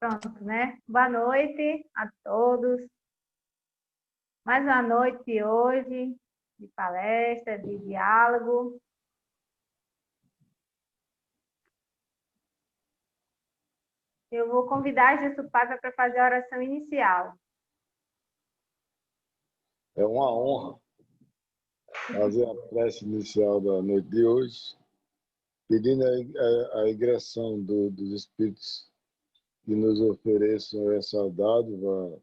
Pronto, né? Boa noite a todos. Mais uma noite hoje de palestra, de diálogo. Eu vou convidar Jesus Paiva para fazer a oração inicial. É uma honra fazer a prece inicial da noite de hoje, pedindo a ingressão dos Espíritos que nos ofereçam essa dádiva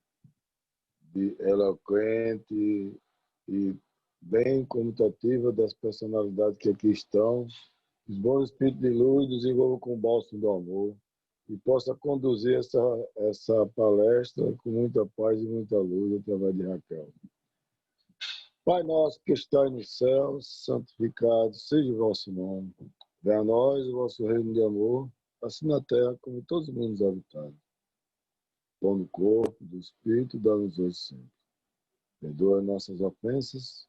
de eloquente e bem comutativa das personalidades que aqui estão. Os bons Espíritos de luz nos envolvam com o bálsamo do amor e possa conduzir essa palestra com muita paz e muita luz através de Raquel. Pai nosso que estais no céu, santificado seja o vosso nome. Venha a nós o vosso reino de amor, assim na terra como em todos os mundos habitados. Pão do corpo, do Espírito, dá-nos hoje sempre. Perdoa nossas ofensas,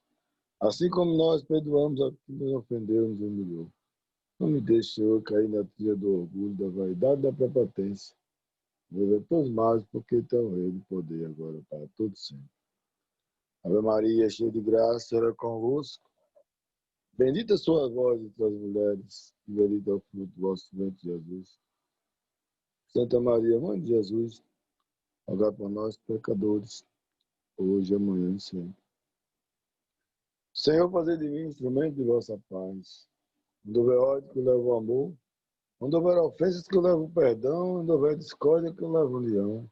assim como nós perdoamos a quem nos ofendeu e nos humilhou. Não me deixe, Senhor, cair na trilha do orgulho, da vaidade e da prepotência. Viver todos mais, porque teu reino e poder agora para todos sempre. Ave Maria, cheia de graça, Senhor é convosco. Bendita sois vós entre as mulheres, e bendito é o fruto do vosso ventre, Jesus. Santa Maria, Mãe de Jesus, rogai por nós, pecadores, hoje, amanhã e sempre. Senhor, fazei de mim instrumento de vossa paz. Onde houver ódio, que eu levo o amor. Onde houver ofensas, que eu levo o perdão. Onde houver discórdia, que eu levo união.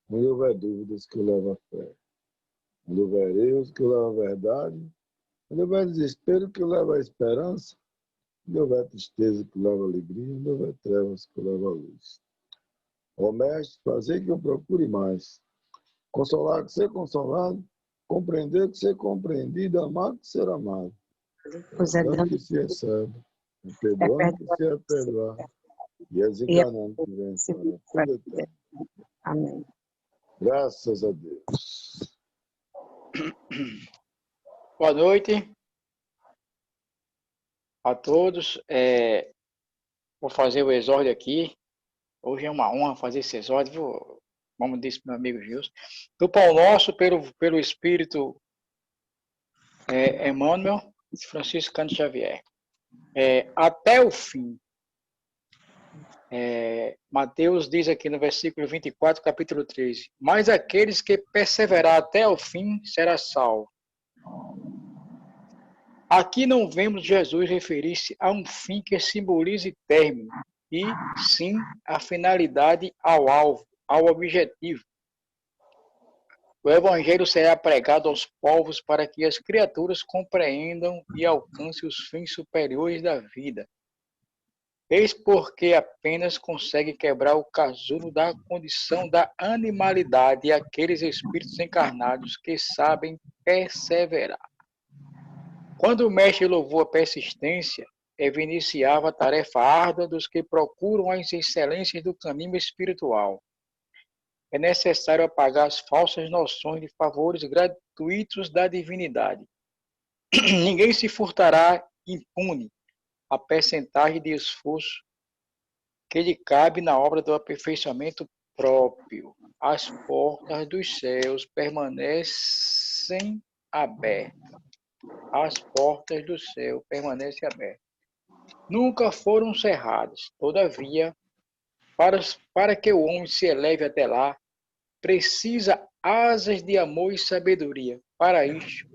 Onde houver dúvidas, que eu levo a fé. Onde houver erros, que eu levo a verdade. Onde houver desespero, que eu levo a esperança. Onde houver tristeza, que eu levo a alegria. Onde houver trevas, que eu levo a luz. Ó Mestre, fazer que eu procure mais. Consolar que ser consolado. Compreender que ser compreendido. Amar que ser amado. Dando que se recebe. Perdoando que se é perdoar. E desencarnando que vence para tudo eterno. Amém. Graças a Deus. Boa noite a todos. Vou fazer o exórdio aqui. Hoje é uma honra fazer esse exórdio. Vamos dizer para o meu amigo Gilson. Do Pão Nosso, pelo Espírito Emmanuel, Francisco Cândido Xavier. Até o fim. Mateus diz aqui no versículo 24, capítulo 13. Mas aqueles que perseverar até o fim será salvo. Aqui não vemos Jesus referir-se a um fim que simbolize término, e sim a finalidade ao alvo, ao objetivo. O Evangelho será pregado aos povos para que as criaturas compreendam e alcancem os fins superiores da vida. Eis porque apenas consegue quebrar o casulo da condição da animalidade aqueles espíritos encarnados que sabem perseverar. Quando o mestre louvou a persistência, evidenciava a tarefa árdua dos que procuram as excelências do caminho espiritual. É necessário apagar as falsas noções de favores gratuitos da divindade. Ninguém se furtará impune a percentagem de esforço que lhe cabe na obra do aperfeiçoamento próprio. As portas dos céus permanecem abertas. As portas do céu permanecem abertas. Nunca foram cerradas. Todavia, para que o homem se eleve até lá, precisa asas de amor e sabedoria. Para isso,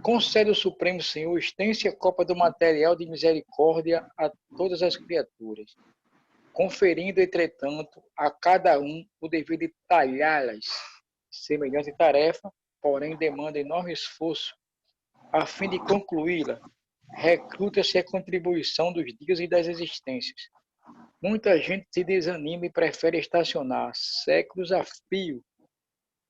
concede o Supremo Senhor extensa copa do material de misericórdia a todas as criaturas, conferindo, entretanto, a cada um o dever de talhá-las. Semelhante tarefa, porém, demanda enorme esforço. A fim de concluí-la, recruta-se a contribuição dos dias e das existências. Muita gente se desanima e prefere estacionar séculos a fio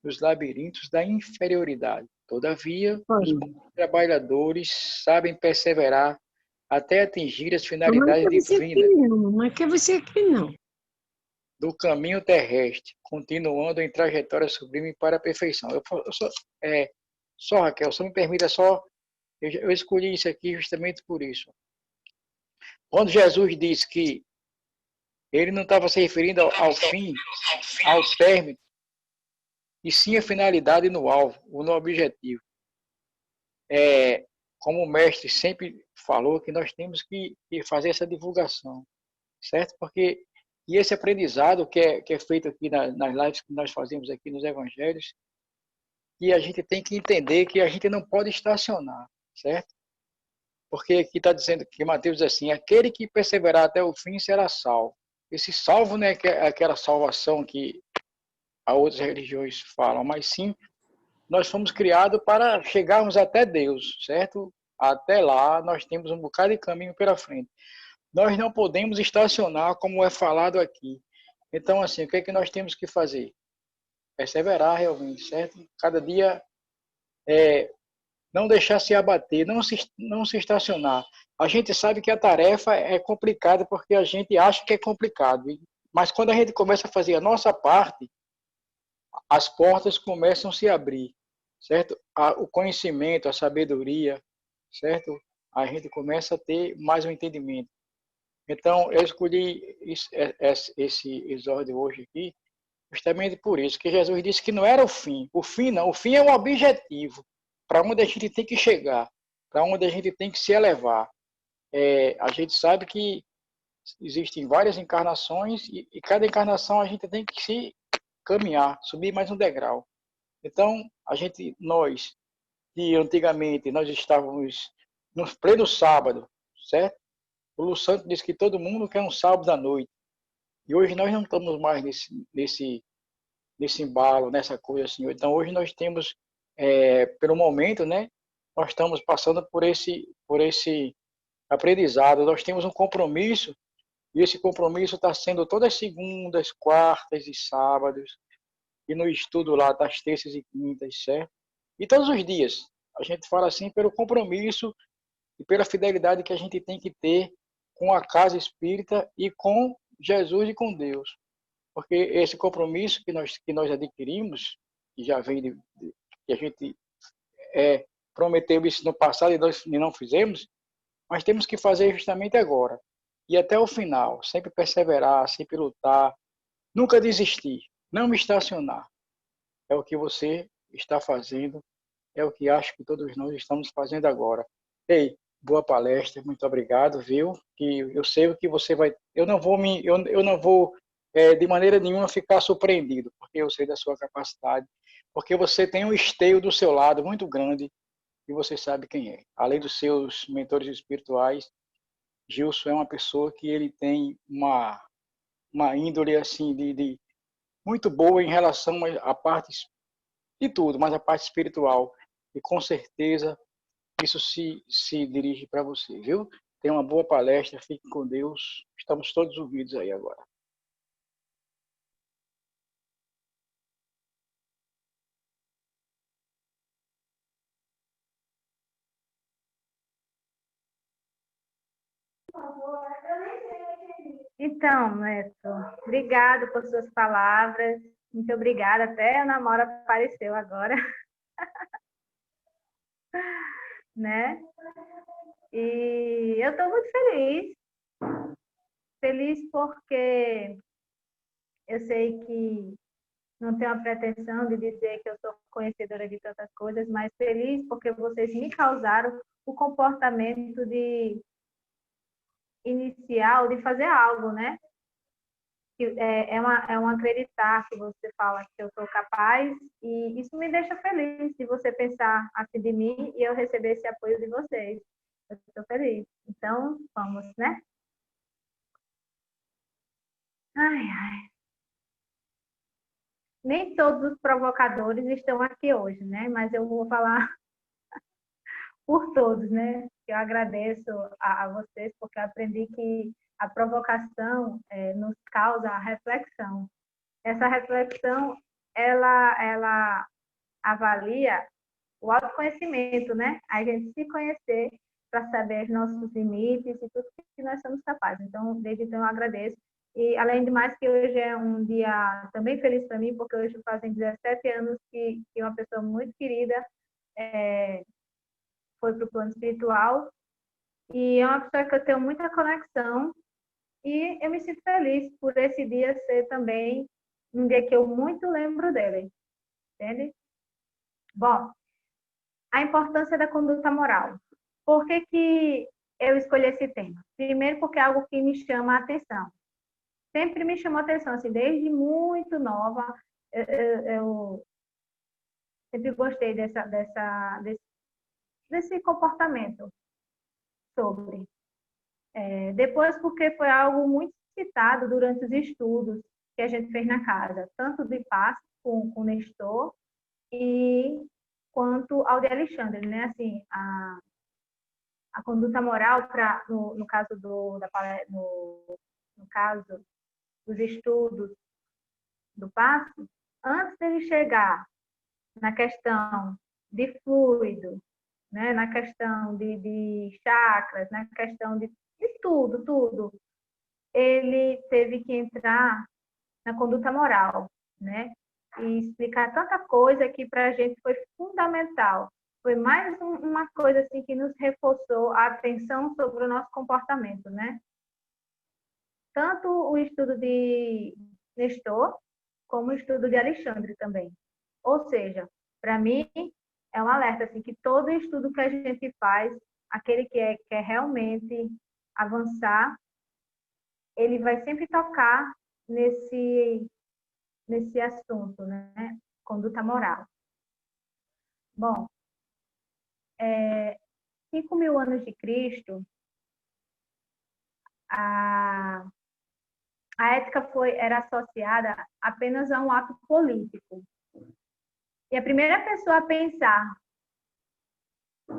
nos labirintos da inferioridade. Todavia, os bons trabalhadores sabem perseverar até atingir as finalidades divinas do caminho terrestre, continuando em trajetória sublime para a perfeição. Só, Raquel, só me permita eu escolhi isso aqui justamente por isso. Quando Jesus diz que Ele não estava se referindo ao fim, ao término, e sim a finalidade no alvo, ou no objetivo. Como o mestre sempre falou, que nós temos que fazer essa divulgação, certo? Porque e esse aprendizado que é feito aqui nas lives que nós fazemos aqui nos evangelhos, que a gente tem que entender que a gente não pode estacionar, certo? Porque aqui está dizendo que Mateus diz assim, aquele que perseverar até o fim será salvo. Esse salvo não é aquela salvação que as outras religiões falam, mas sim, nós fomos criados para chegarmos até Deus, certo? Até lá, nós temos um bocado de caminho pela frente. Nós não podemos estacionar, como é falado aqui. Então, assim, o que é que nós temos que fazer? Perseverar realmente, certo? Cada dia não deixar se abater, não se estacionar. A gente sabe que a tarefa é complicada porque a gente acha que é complicado. Mas quando a gente começa a fazer a nossa parte, as portas começam a se abrir, certo? O conhecimento, a sabedoria, certo? A gente começa a ter mais um entendimento. Então, eu escolhi esse exórdio hoje aqui, justamente por isso, que Jesus disse que não era o fim. O fim não, o fim é o objetivo, para onde a gente tem que chegar, para onde a gente tem que se elevar. A gente sabe que existem várias encarnações e cada encarnação a gente tem que se caminhar, subir mais um degrau. Então, nós, que antigamente nós estávamos no pleno sábado, certo? O Lu Santo disse que todo mundo quer um sábado à noite. E hoje nós não estamos mais nesse embalo, nessa coisa assim. Então, hoje nós temos, pelo momento, né? Nós estamos passando por esse aprendizado. Nós temos um compromisso, e esse compromisso está sendo todas as segundas, quartas e sábados, e no estudo lá das terças e quintas, certo? E todos os dias. A gente fala assim pelo compromisso e pela fidelidade que a gente tem que ter com a casa espírita e com Jesus e com Deus. Porque esse compromisso que nós adquirimos, que já vem que a gente prometeu isso no passado e nós não fizemos, mas temos que fazer justamente agora. E até o final, sempre perseverar, sempre lutar, nunca desistir, não me estacionar. É o que você está fazendo, é o que acho que todos nós estamos fazendo agora. Ei, boa palestra, muito obrigado, viu? Que eu sei o que você vai. Eu não vou de maneira nenhuma ficar surpreendido, porque eu sei da sua capacidade, porque você tem um esteio do seu lado muito grande e você sabe quem é. Além dos seus mentores espirituais, Gilson é uma pessoa que ele tem uma índole assim de muito boa em relação à parte de tudo, mas a parte espiritual. E com certeza isso se dirige para você, viu? Tenha uma boa palestra, fique com Deus. Estamos todos ouvidos aí agora. Então, Neto, obrigado por suas palavras. Muito obrigada. Até a Namora apareceu agora, né? E eu estou muito feliz. Feliz porque eu sei que não tenho a pretensão de dizer que eu sou conhecedora de tantas coisas, mas feliz porque vocês me causaram o comportamento de inicial de fazer algo, né? É um acreditar que você fala que eu sou capaz, e isso me deixa feliz de você pensar assim de mim e eu receber esse apoio de vocês. Eu estou feliz. Então, vamos, né? Ai, ai. Nem todos os provocadores estão aqui hoje, né? Mas eu vou falar por todos, né? Eu agradeço a vocês porque eu aprendi que a provocação nos causa a reflexão. Essa reflexão, ela avalia o autoconhecimento, né? A gente se conhecer para saber os nossos limites e tudo que nós somos capazes. Então, desde então, eu agradeço. E, além de mais, que hoje é um dia também feliz para mim, porque hoje fazem 17 anos que uma pessoa muito querida foi para o plano espiritual. E é uma pessoa que eu tenho muita conexão E eu me sinto feliz por esse dia ser também um dia que eu muito lembro dele, entende? Bom, a importância da conduta moral. Por que que eu escolhi esse tema? Primeiro, porque é algo que me chama a atenção. Sempre me chamou a atenção, assim, desde muito nova, eu sempre gostei desse comportamento sobre. Depois, porque foi algo muito citado durante os estudos que a gente fez na casa, tanto de Paz com Nestor e quanto ao de Alexandre, né? Assim, a conduta moral no caso no caso dos estudos do passo, antes dele chegar na questão de fluido, né? Na questão de chakras, na questão de tudo, ele teve que entrar na conduta moral, né? E explicar tanta coisa que para a gente foi fundamental. Foi mais uma coisa assim que nos reforçou a atenção sobre o nosso comportamento, né? Tanto o estudo de Nestor, como o estudo de Alexandre também. Ou seja, para mim, é um alerta assim, que todo estudo que a gente faz, aquele que quer realmente avançar, ele vai sempre tocar nesse assunto, né? Conduta moral. Bom, 5.000 anos de Cristo, a ética era associada apenas a um ato político. E a primeira pessoa a pensar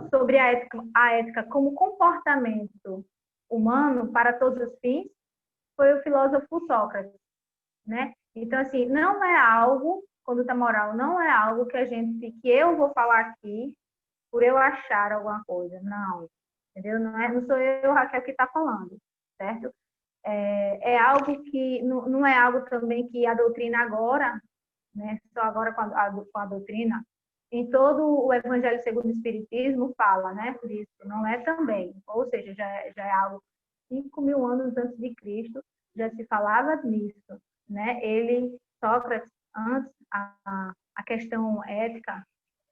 sobre a ética como comportamento humano para todos os fins foi o filósofo Sócrates, né? Então, assim, não é algo, conduta moral não é algo que eu vou falar aqui por eu achar alguma coisa, não, entendeu? Não sou eu, Raquel, que está falando, certo? É algo que não é algo também que a doutrina agora, né? Só agora com a doutrina, em todo o Evangelho segundo o Espiritismo fala, né? Por isso, não é também, ou seja, já é algo 5.000 anos antes de Cristo, já se falava nisso, né? Sócrates, antes, a questão ética,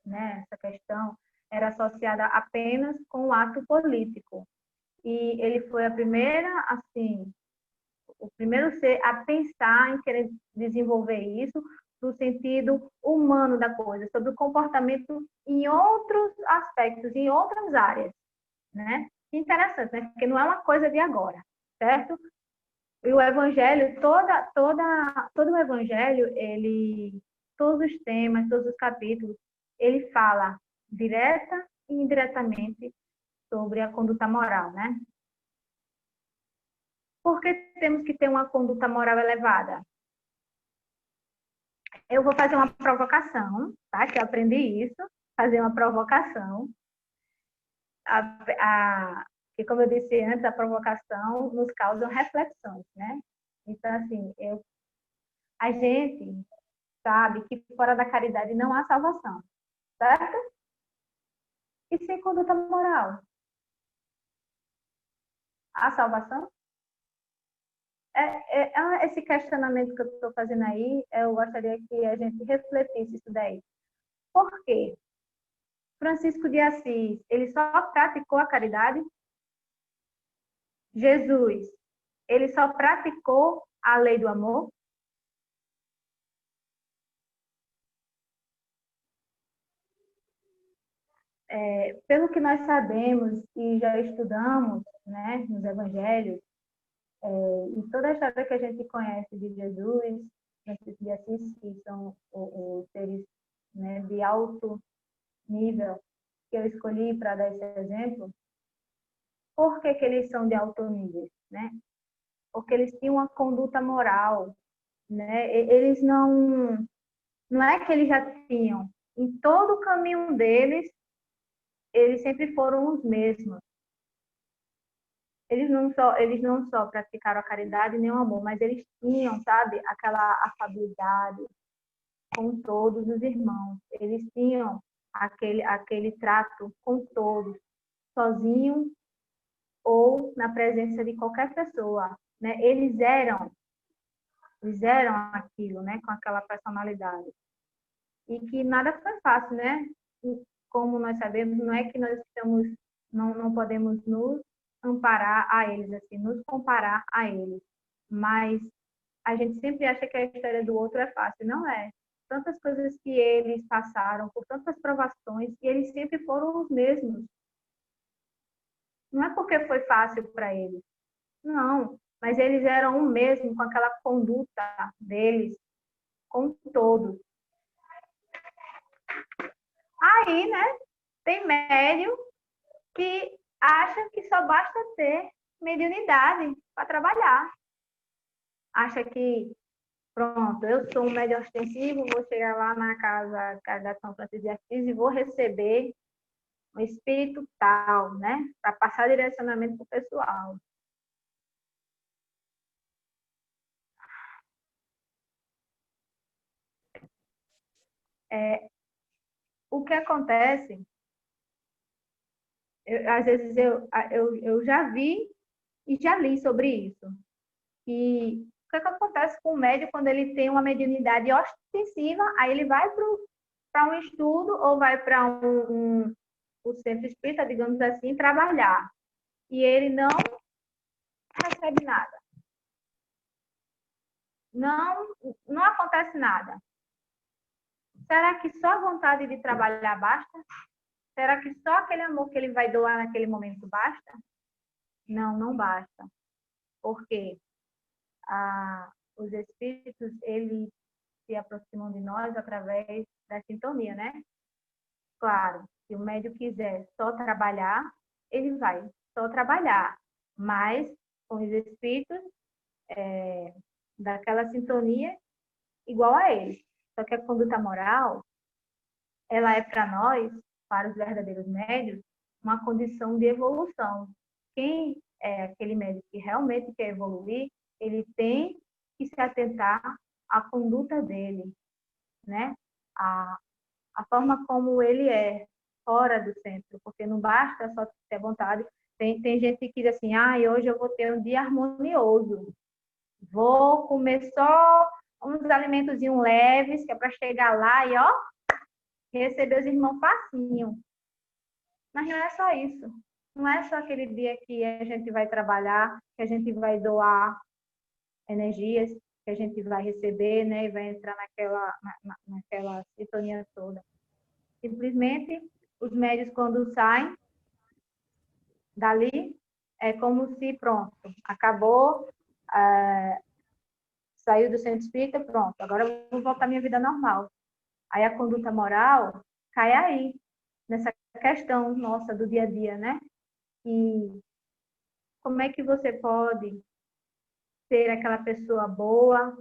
né? Essa questão era associada apenas com o ato político. E ele foi a primeira, assim, o primeiro ser a pensar em querer desenvolver isso no sentido humano da coisa, sobre o comportamento em outros aspectos, em outras áreas, né? Interessante, né? Porque não é uma coisa de agora, certo? E o evangelho, todo o evangelho, todos os temas, todos os capítulos, ele fala direta e indiretamente sobre a conduta moral, né? Por que temos que ter uma conduta moral elevada? Eu vou fazer uma provocação, tá? Que eu aprendi isso, fazer uma provocação. Que, como eu disse antes, a provocação nos causa reflexões, né? Então, assim, a gente sabe que fora da caridade não há salvação, certo? E sem conduta moral, há salvação? Esse questionamento que eu estou fazendo aí, eu gostaria que a gente refletisse isso daí. Por quê? Francisco de Assis, ele só praticou a caridade? Jesus, ele só praticou a lei do amor? Pelo que nós sabemos e já estudamos, né, nos evangelhos, e toda a história que a gente conhece de Jesus, Francisco de Assis, que são os seres, né, de alto nível que eu escolhi para dar esse exemplo, por que eles são de alto nível, né? Porque eles tinham uma conduta moral, né? Eles não é que eles já tinham, em todo o caminho deles, eles sempre foram os mesmos. Eles não só praticaram a caridade nem o amor, mas eles tinham, sabe, aquela afabilidade com todos os irmãos. Eles tinham aquele trato com todos, sozinho ou na presença de qualquer pessoa. né? Eles eram aquilo, né? Com aquela personalidade. E que nada foi fácil, né? E como nós sabemos, não é que nós não podemos nos amparar a eles, assim, nos comparar a eles. Mas a gente sempre acha que a história do outro é fácil. Não é. Tantas coisas que eles passaram, por tantas provações, e eles sempre foram os mesmos. Não é porque foi fácil para eles. Não. Mas eles eram o mesmo com aquela conduta deles com todos. Aí, né, tem médium que acha que só basta ter mediunidade para trabalhar. Acha que, pronto, eu sou um médium ostensivo, vou chegar lá na casa da São Francisco de Assis e vou receber um espírito tal, né, para passar direcionamento para o pessoal. O que acontece, às vezes eu já vi e já li sobre isso. E o que acontece com o médium quando ele tem uma mediunidade ostensiva, aí ele vai para um estudo ou vai para o centro espírita, digamos assim, trabalhar. E ele não recebe nada. Não acontece nada. Será que só a vontade de trabalhar basta? Será que só aquele amor que ele vai doar naquele momento basta? Não, não basta. Porque os espíritos, eles se aproximam de nós através da sintonia, né? Claro, se o médium quiser só trabalhar, ele vai só trabalhar, mas com os espíritos daquela sintonia igual a eles. Só que a conduta moral, ela é para nós, para os verdadeiros médios, uma condição de evolução. Quem é aquele médium que realmente quer evoluir, ele tem que se atentar à conduta dele, né? A forma como ele é fora do centro, porque não basta só ter vontade. Tem gente que diz assim, hoje eu vou ter um dia harmonioso, vou comer só uns alimentos leves, que é para chegar lá e, ó, receber os irmãos facinho. Mas não é só isso. Não é só aquele dia que a gente vai trabalhar, que a gente vai doar energias, que a gente vai receber, né, e vai entrar naquela sintonia toda. Simplesmente, os médios, quando saem dali, é como se, pronto, acabou, saiu do centro espírita, pronto, agora eu vou voltar à minha vida normal. Aí a conduta moral cai aí, nessa questão nossa do dia a dia, né? E como é que você pode ser aquela pessoa boa,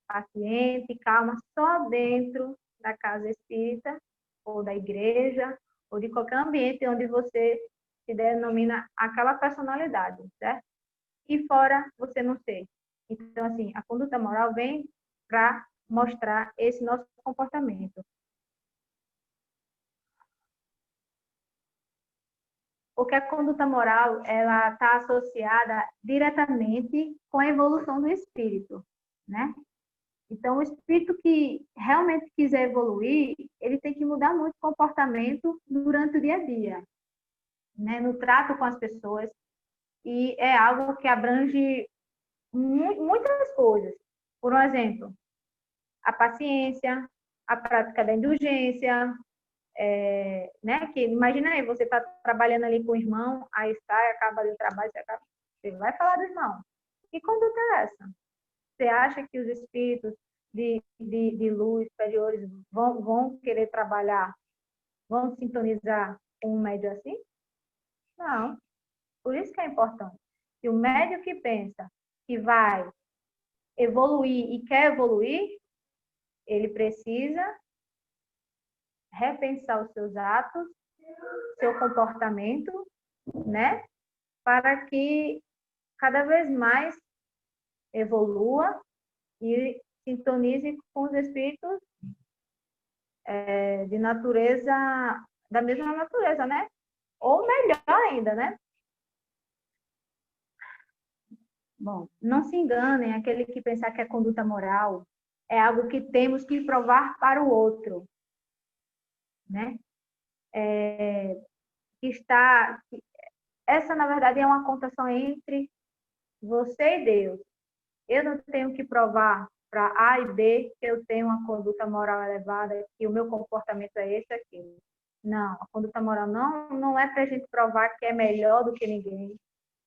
paciente, calma, só dentro da casa espírita, ou da igreja, ou de qualquer ambiente onde você se denomina aquela personalidade, certo? E fora você não ser. Então, assim, a conduta moral vem para mostrar esse nosso comportamento. Porque a conduta moral, ela está associada diretamente com a evolução do espírito, né? Então, o espírito que realmente quiser evoluir, ele tem que mudar muito o comportamento durante o dia a dia, né? No trato com as pessoas. E é algo que abrange muitas coisas. Por um exemplo, a paciência, a prática da indulgência, né? Que imagina aí, você está trabalhando ali com o irmão, aí sai, acaba ali o trabalho, você vai falar do irmão. Que conduta é essa? Você acha que os espíritos de luz superiores vão querer trabalhar, vão sintonizar com um médio assim? Não. Por isso que é importante. Se o médio que pensa que vai evoluir e quer evoluir, ele precisa repensar os seus atos, seu comportamento, né? Para que cada vez mais evolua e sintonize com os espíritos de natureza, da mesma natureza, né? Ou melhor ainda, né? Bom, não se enganem, aquele que pensar que a conduta moral é algo que temos que provar para o outro, né? Essa, na verdade, é uma contação entre você e Deus. Eu não tenho que provar para A e B que eu tenho uma conduta moral elevada, que o meu comportamento é esse aqui. Não, a conduta moral não é para a gente provar que é melhor do que ninguém.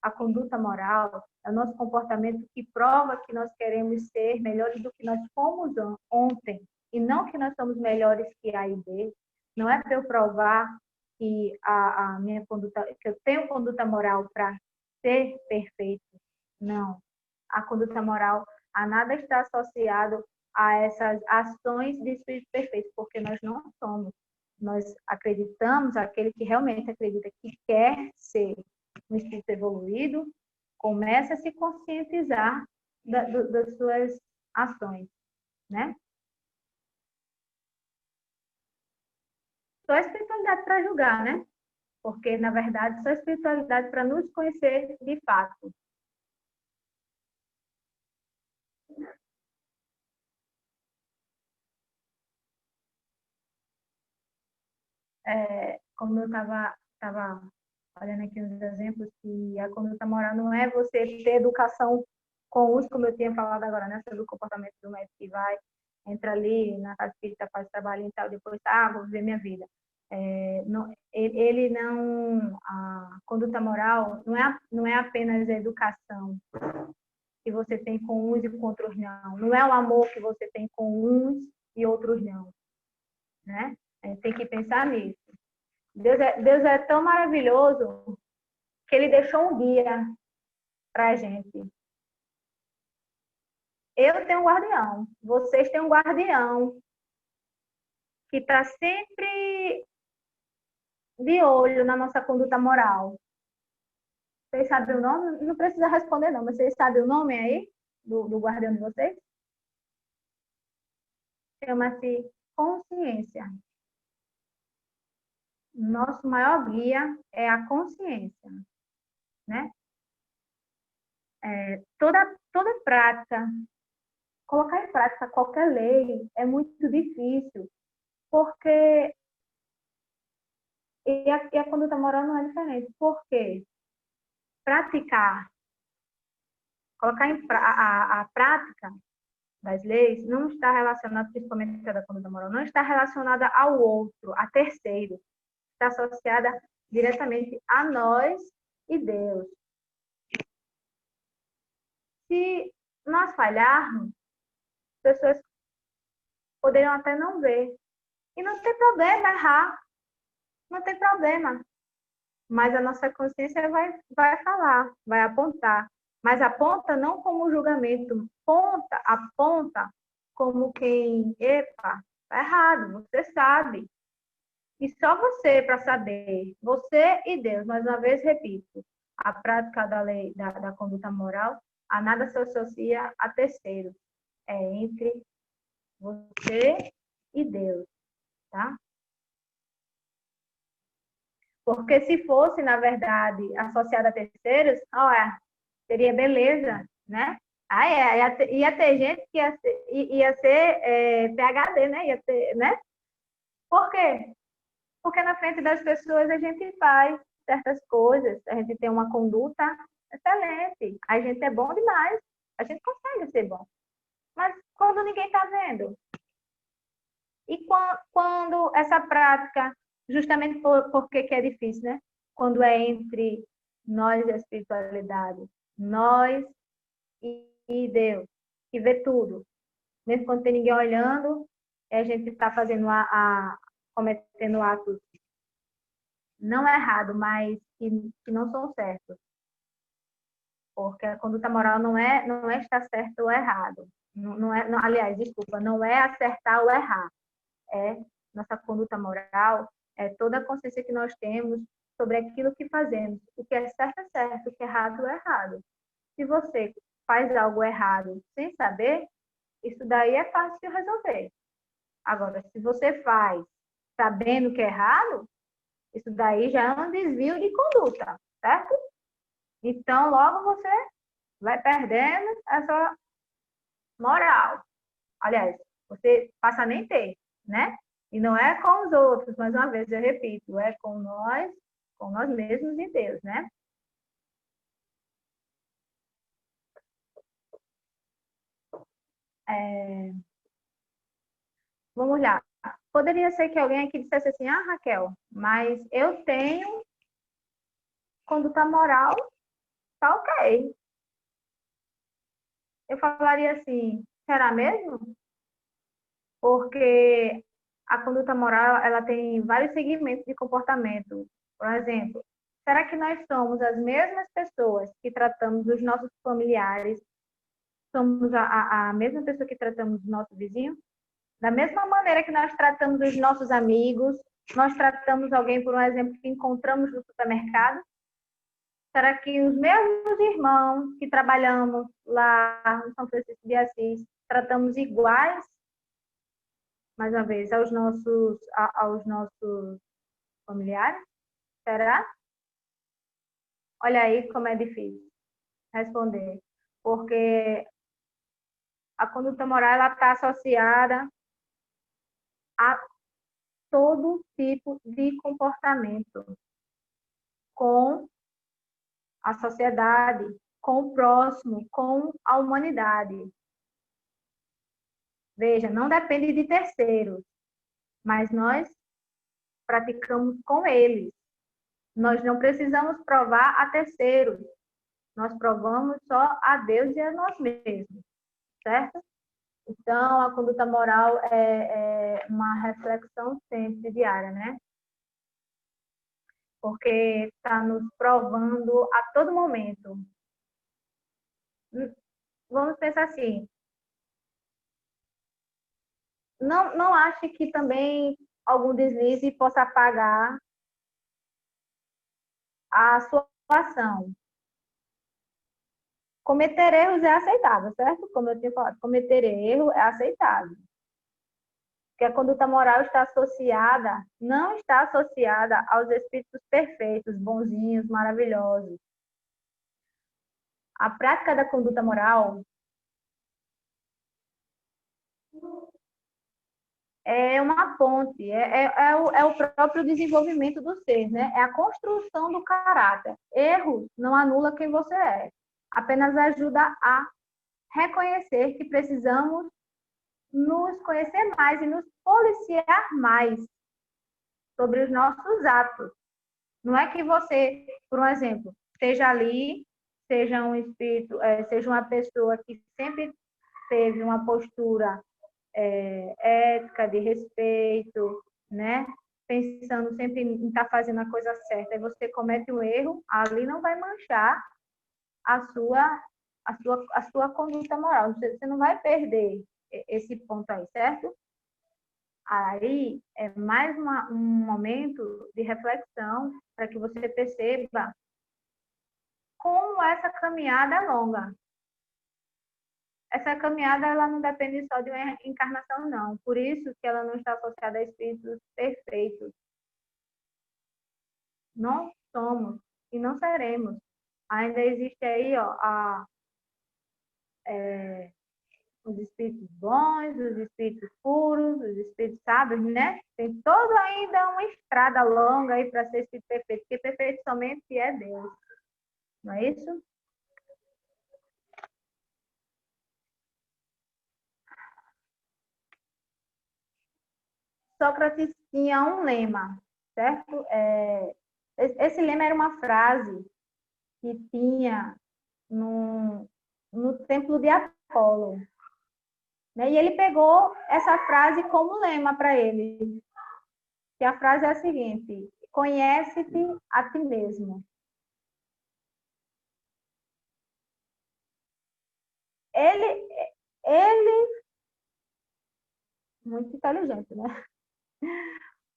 A conduta moral é o nosso comportamento que prova que nós queremos ser melhores do que nós fomos ontem, e não que nós somos melhores que A e B. Não é para eu provar que a minha conduta, que eu tenho conduta moral para ser perfeito. Não. A conduta moral a nada está associado a essas ações de espírito perfeito, porque nós não somos. Nós acreditamos, aquele que realmente acredita que quer ser um espírito evoluído, começa a se conscientizar das suas ações, né? Só a espiritualidade para julgar, né? Porque, na verdade, só a espiritualidade para nos conhecer de fato. Como eu estava olhando aqui uns exemplos, que a conduta moral não é você ter educação com os, como eu tinha falado agora, né, sobre o comportamento do médico que vai, entra ali na casa espírita, faz trabalho e tal, depois, vou viver minha vida. Ele não, a conduta moral não é apenas a educação que você tem com uns e com outros não. Não é o amor que você tem com uns e outros não, né? A gente tem que pensar nisso. Deus é tão maravilhoso que ele deixou um guia para a gente. Eu tenho um guardião, vocês têm um guardião que está sempre de olho na nossa conduta moral. Vocês sabem o nome? Não precisa responder não, mas vocês sabem o nome aí do guardião de vocês? Chama-se consciência. Nosso maior guia é a consciência, né? Toda prática, colocar em prática qualquer lei é muito difícil, porque a conduta moral não é diferente. Por quê? Praticar, colocar a prática das leis não está relacionada, principalmente a da conduta moral, não está relacionada ao outro, a terceiro. Está associada diretamente a nós e Deus. Se nós falharmos, pessoas poderiam até não ver. E não tem problema errar. Não tem problema. Mas a nossa consciência vai falar, vai apontar. Mas aponta não como julgamento, aponta como quem, epa, tá errado, você sabe. E só você para saber, você e Deus, mais uma vez repito, a prática da lei, da conduta moral, a nada se associa a terceiro. É entre você e Deus, tá? Porque se fosse, na verdade, associada a terceiros, seria beleza, né? Ia ter gente que ia ser PhD, né? Ia ter, né? Por quê? Porque na frente das pessoas a gente faz certas coisas, a gente tem uma conduta excelente, a gente é bom demais, a gente consegue ser bom. Mas quando ninguém está vendo? E quando essa prática, justamente porque que é difícil, né? Quando é entre nós e a espiritualidade, nós e Deus, que vê tudo. Mesmo quando tem ninguém olhando, a gente está fazendo cometendo atos não errados, mas que não são certos. Porque a conduta moral não é estar certo ou errado. Aliás, desculpa, não é acertar ou errar. Nossa conduta moral é toda a consciência que nós temos sobre aquilo que fazemos. O que é certo, o que é errado é errado. Se você faz algo errado sem saber, isso daí é fácil de resolver. Agora, se você faz sabendo que é errado, isso daí já é um desvio de conduta, certo? Então, logo você vai perdendo essa moral. Aliás, você passa a nem ter, né? E não é com os outros, mais uma vez, eu repito, é com nós mesmos e Deus, né? Vamos lá. Poderia ser que alguém aqui dissesse assim, ah, Raquel, mas eu tenho conduta moral, tá ok. Eu falaria assim, será mesmo? Porque a conduta moral, ela tem vários segmentos de comportamento. Por exemplo, será que nós somos as mesmas pessoas que tratamos os nossos familiares? Somos a mesma pessoa que tratamos o nosso vizinho? Da mesma maneira que nós tratamos os nossos amigos, nós tratamos alguém, por um exemplo, que encontramos no supermercado? Será que os mesmos irmãos que trabalhamos lá no São Francisco de Assis tratamos iguais, mais uma vez, aos nossos familiares? Será? Olha aí como é difícil responder. Porque a conduta moral está associada a todo tipo de comportamento com a sociedade, com o próximo, com a humanidade. Veja, não depende de terceiros, mas nós praticamos com eles. Nós não precisamos provar a terceiros, nós provamos só a Deus e a nós mesmos, certo? Então, a conduta moral é uma reflexão sempre diária, né? Porque está nos provando a todo momento. Vamos pensar assim, não ache que também algum deslize possa apagar a sua ação. Cometer erros é aceitável, certo? Como eu tinha falado, cometer erro é aceitável. Porque a conduta moral não está associada aos espíritos perfeitos, bonzinhos, maravilhosos. A prática da conduta moral é uma ponte, é o próprio desenvolvimento do ser, né? É a construção do caráter. Erro não anula quem você é, apenas ajuda a reconhecer que precisamos nos conhecer mais e nos policiar mais sobre os nossos atos. Não é que você, por um exemplo, esteja ali, seja um espírito, seja uma pessoa que sempre teve uma postura ética, de respeito, né? Pensando sempre em estar fazendo a coisa certa, e você comete um erro, ali não vai manchar a sua conduta moral. Você não vai perder esse ponto aí, certo? Aí é mais um momento de reflexão para que você perceba como essa caminhada é longa. Essa caminhada ela não depende só de uma encarnação, não. Por isso que ela não está associada a espíritos perfeitos. Não somos e não seremos. Ainda existe aí os espíritos bons, os espíritos puros, os espíritos sábios, né? Tem toda ainda uma estrada longa aí para ser espírito perfeito, porque perfeito somente é Deus. Não é isso? Sócrates tinha um lema, certo? Esse lema era uma frase que tinha no templo de Apolo. Né? E ele pegou essa frase como lema para ele. Que a frase é a seguinte: conhece-te a ti mesmo. Ele muito inteligente, né?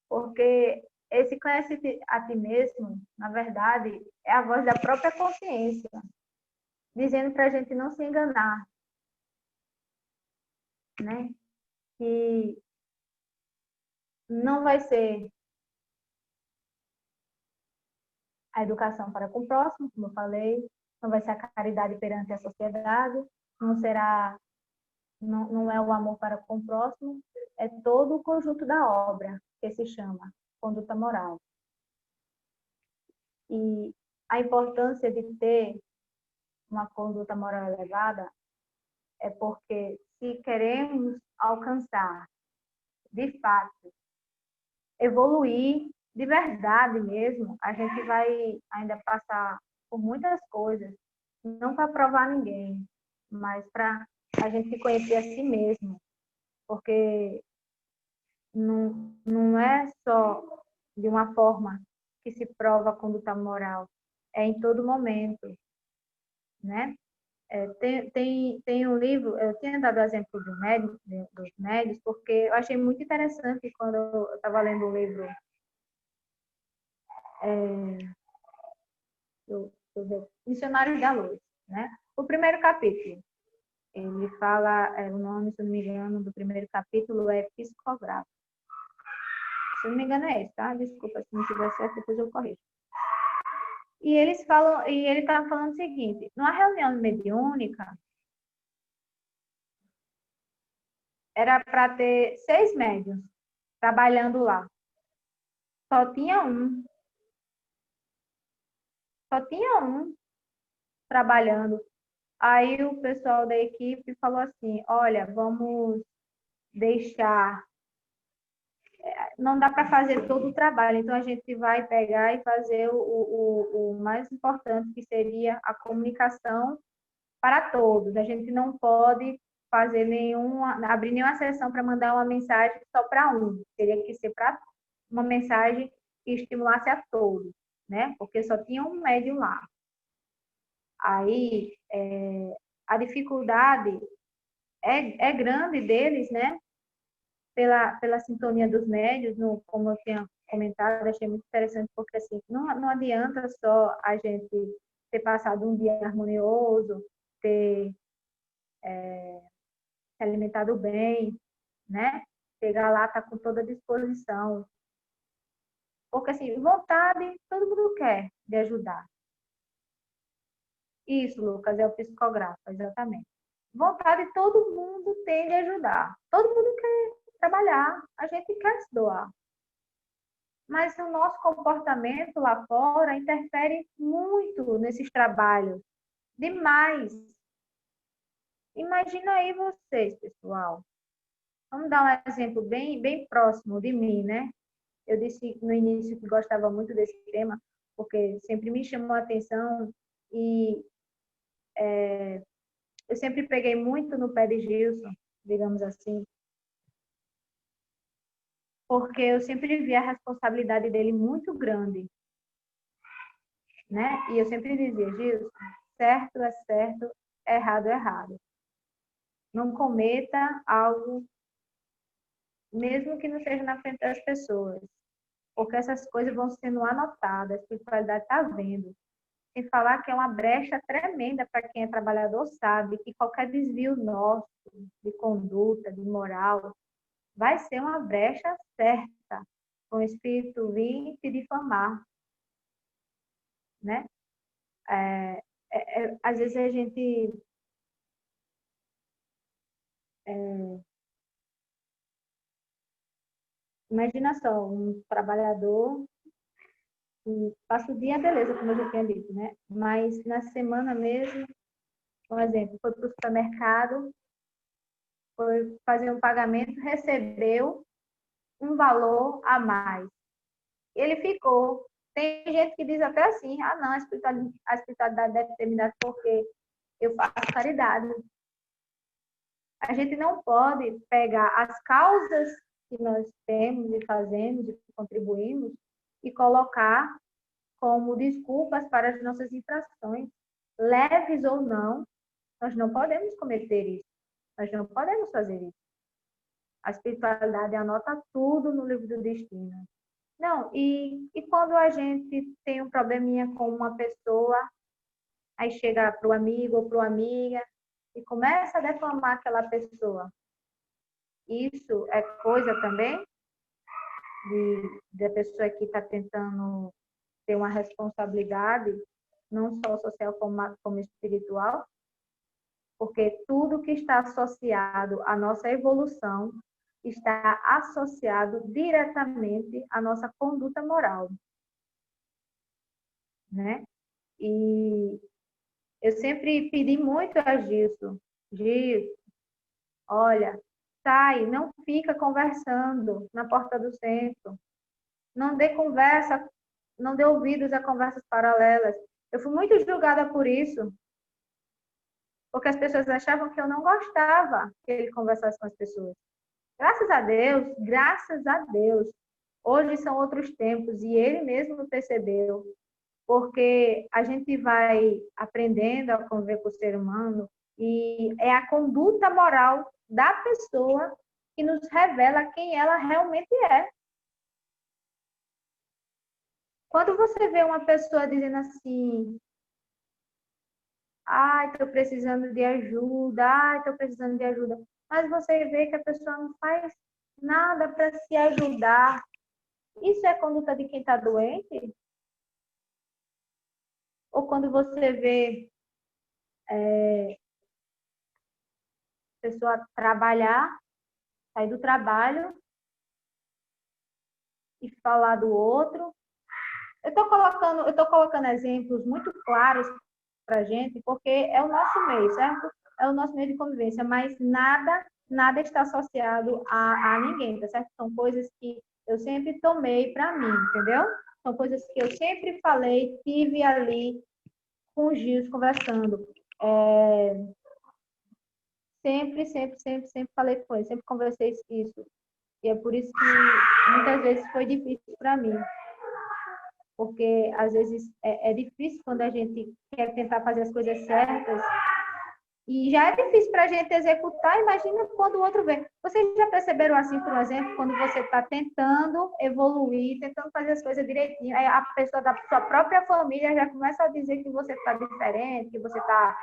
Porque esse conhece-te a ti mesmo, na verdade, é a voz da própria consciência, dizendo para a gente não se enganar, né? Que não vai ser a educação para com o próximo, como eu falei, não vai ser a caridade perante a sociedade, não é o amor para com o próximo, é todo o conjunto da obra que se chama conduta moral. E a importância de ter uma conduta moral elevada é porque se queremos alcançar, de fato, evoluir de verdade mesmo, a gente vai ainda passar por muitas coisas, não para provar ninguém, mas para a gente conhecer a si mesmo, porque não é só de uma forma que se prova a conduta moral, é em todo momento, né? Tem um livro, eu tinha dado o exemplo dos médios, porque eu achei muito interessante quando eu estava lendo o livro Missionários da Luz, né? O primeiro capítulo, ele fala, o nome, se não me engano, do primeiro capítulo é psicografo. Se não me engano é esse, tá? Desculpa, se não tiver certo, depois eu corrijo. E ele estava falando o seguinte, numa reunião mediúnica, era para ter 6 médiuns trabalhando lá. Só tinha um trabalhando. Aí o pessoal da equipe falou assim, olha, vamos deixar... Não dá para fazer todo o trabalho, então a gente vai pegar e fazer o mais importante, que seria a comunicação para todos. A gente não pode fazer abrir nenhuma sessão para mandar uma mensagem só para um. Teria que ser para uma mensagem que estimulasse a todos, né? Porque só tinha um médium lá. Aí, a dificuldade é grande deles, né? Pela sintonia dos médios, como eu tinha comentado, achei muito interessante, porque assim, não adianta só a gente ter passado um dia harmonioso, ter se alimentado bem, né? Chegar lá, tá com toda a disposição. Porque assim, vontade, todo mundo quer de ajudar. Isso, Lucas, é o psicografo, exatamente. Vontade todo mundo tem de ajudar. Todo mundo quer trabalhar, a gente quer se doar. Mas o nosso comportamento lá fora interfere muito nesses trabalhos. Demais. Imagina aí vocês, pessoal. Vamos dar um exemplo bem próximo de mim, né? Eu disse no início que gostava muito desse tema, porque sempre me chamou a atenção e eu sempre peguei muito no pé de Gilson, digamos assim, porque eu sempre vi a responsabilidade dele muito grande, né? E eu sempre dizia, Gilson, certo é certo, errado é errado. Não cometa algo, mesmo que não seja na frente das pessoas, porque essas coisas vão sendo anotadas, a espiritualidade está vendo. Sem falar que é uma brecha tremenda para quem é trabalhador, sabe que qualquer desvio nosso de conduta, de moral, vai ser uma brecha certa com o espírito vir te difamar, né? Às vezes a gente imagina só, um trabalhador passa o dia, beleza, como eu já tinha dito, né? Mas na semana mesmo, por exemplo, foi para o supermercado, foi fazer um pagamento, recebeu um valor a mais. Ele ficou. Tem gente que diz até assim, não, a espiritualidade deve ter me dado porque eu faço caridade. A gente não pode pegar as causas que nós temos e fazemos e contribuímos e colocar como desculpas para as nossas infrações, leves ou não. Nós não podemos cometer isso. Nós não podemos fazer isso. A espiritualidade anota tudo no livro do destino. Não, e quando a gente tem um probleminha com uma pessoa, aí chega para o amigo ou para a amiga e começa a defamar aquela pessoa. Isso é coisa também da pessoa que está tentando ter uma responsabilidade não só social como espiritual, porque tudo que está associado à nossa evolução está associado diretamente à nossa conduta moral, né? E eu sempre pedi muito a Gilson, olha, sai, não fica conversando na porta do centro, não dê conversa, não dê ouvidos a conversas paralelas. Eu fui muito julgada por isso, porque as pessoas achavam que eu não gostava que ele conversasse com as pessoas. Graças a Deus, hoje são outros tempos e ele mesmo percebeu, porque a gente vai aprendendo a conviver com o ser humano e é a conduta moral da pessoa que nos revela quem ela realmente é. Quando você vê uma pessoa dizendo assim, ai, estou precisando de ajuda, ai, estou precisando de ajuda, mas você vê que a pessoa não faz nada para se ajudar, isso é conduta de quem está doente? Ou quando você vê a pessoa trabalhar, sair do trabalho e falar do outro. Eu estou colocando exemplos muito claros para a gente, porque é o nosso meio, certo? É o nosso meio de convivência, mas nada está associado a ninguém, tá certo? São coisas que eu sempre tomei para mim, entendeu? São coisas que eu sempre falei, tive ali com o Gils conversando. Sempre falei com ele, sempre conversei isso. E é por isso que muitas vezes foi difícil para mim. Porque às vezes é difícil quando a gente quer tentar fazer as coisas certas. E já é difícil para a gente executar, imagina quando o outro vem. Vocês já perceberam assim, por exemplo, quando você está tentando evoluir, tentando fazer as coisas direitinho, aí a pessoa da sua própria família já começa a dizer que você está diferente, que você está,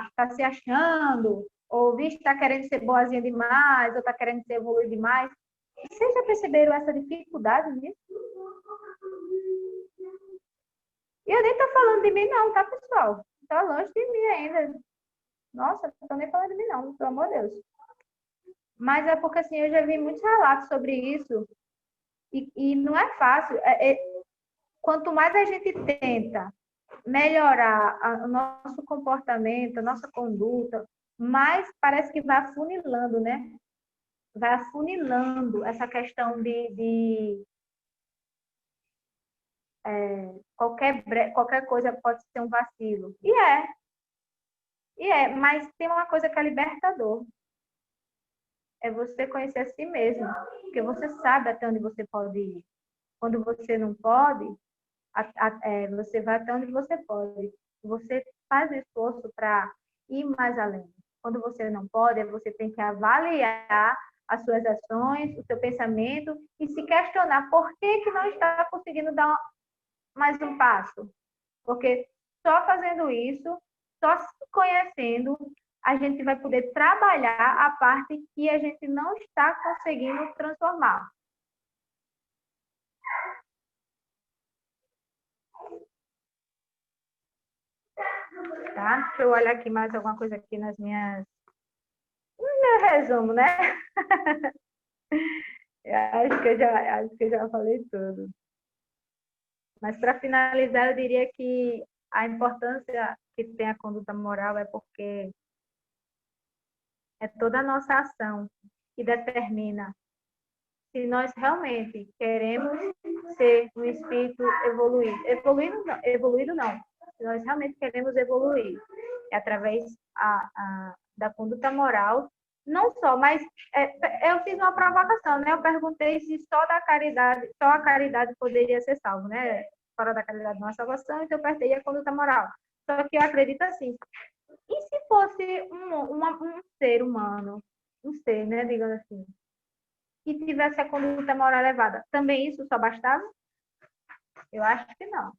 está se achando, ou está querendo ser boazinha demais, ou está querendo ser evoluir demais. Vocês já perceberam essa dificuldade nisso? E eu nem estou falando de mim não, tá, pessoal? Está longe de mim ainda. Nossa, não estou nem falando de mim não, pelo amor de Deus. Mas é porque, assim, eu já vi muitos relatos sobre isso. E não é fácil. Quanto mais a gente tenta melhorar o nosso comportamento, a nossa conduta, mais parece que vai afunilando, né? Vai afunilando essa questão de qualquer coisa pode ser um vacilo. Mas tem uma coisa que é libertador. É você conhecer a si mesmo, porque você sabe até onde você pode ir. Quando você não pode, você vai até onde você pode. Você faz o esforço para ir mais além. Quando você não pode, você tem que avaliar as suas ações, o seu pensamento e se questionar por que não está conseguindo dar mais um passo. Porque só fazendo isso, só se conhecendo, a gente vai poder trabalhar a parte que a gente não está conseguindo transformar. Tá? Deixa eu olhar aqui mais alguma coisa aqui no meu resumo, né? Acho que eu já falei tudo. Mas para finalizar, eu diria que a importância que tem a conduta moral é porque é toda a nossa ação que determina se nós realmente queremos ser um espírito evoluído. Evoluído não. Se nós realmente queremos evoluir. É através da conduta moral. Não só, mas eu fiz uma provocação, né? Eu perguntei se só a caridade poderia ser salvo, né? Fora da caridade não há salvação, então eu perguntei a conduta moral. Só que eu acredito assim, e se fosse um ser humano, um ser, né, digamos assim, que tivesse a conduta moral elevada, também isso só bastava? Eu acho que não.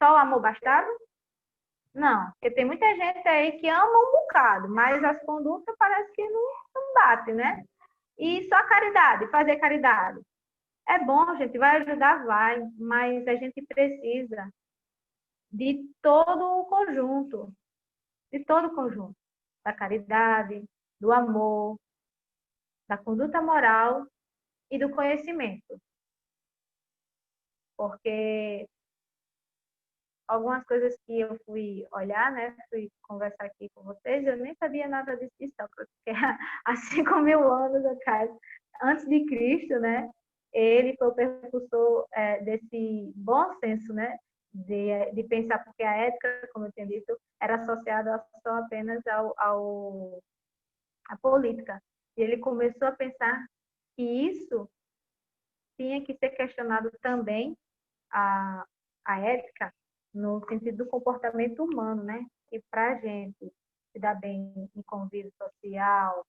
Só o amor bastava? Não, porque tem muita gente aí que ama um bocado, mas as condutas parece que não batem, né? E só caridade, fazer caridade. É bom, a gente vai ajudar, vai, mas a gente precisa de todo o conjunto, da caridade, do amor, da conduta moral e do conhecimento. Porque algumas coisas que eu fui olhar, né, fui conversar aqui com vocês, eu nem sabia nada disso de Sócrates, porque há 5.000 anos atrás, antes de Cristo, né, ele foi o precursor desse bom senso, né, de pensar, porque a ética, como eu tinha dito, era associada só apenas à política. E ele começou a pensar que isso tinha que ser questionado também, a ética, no sentido do comportamento humano, né? E para a gente se dar bem em convívio social,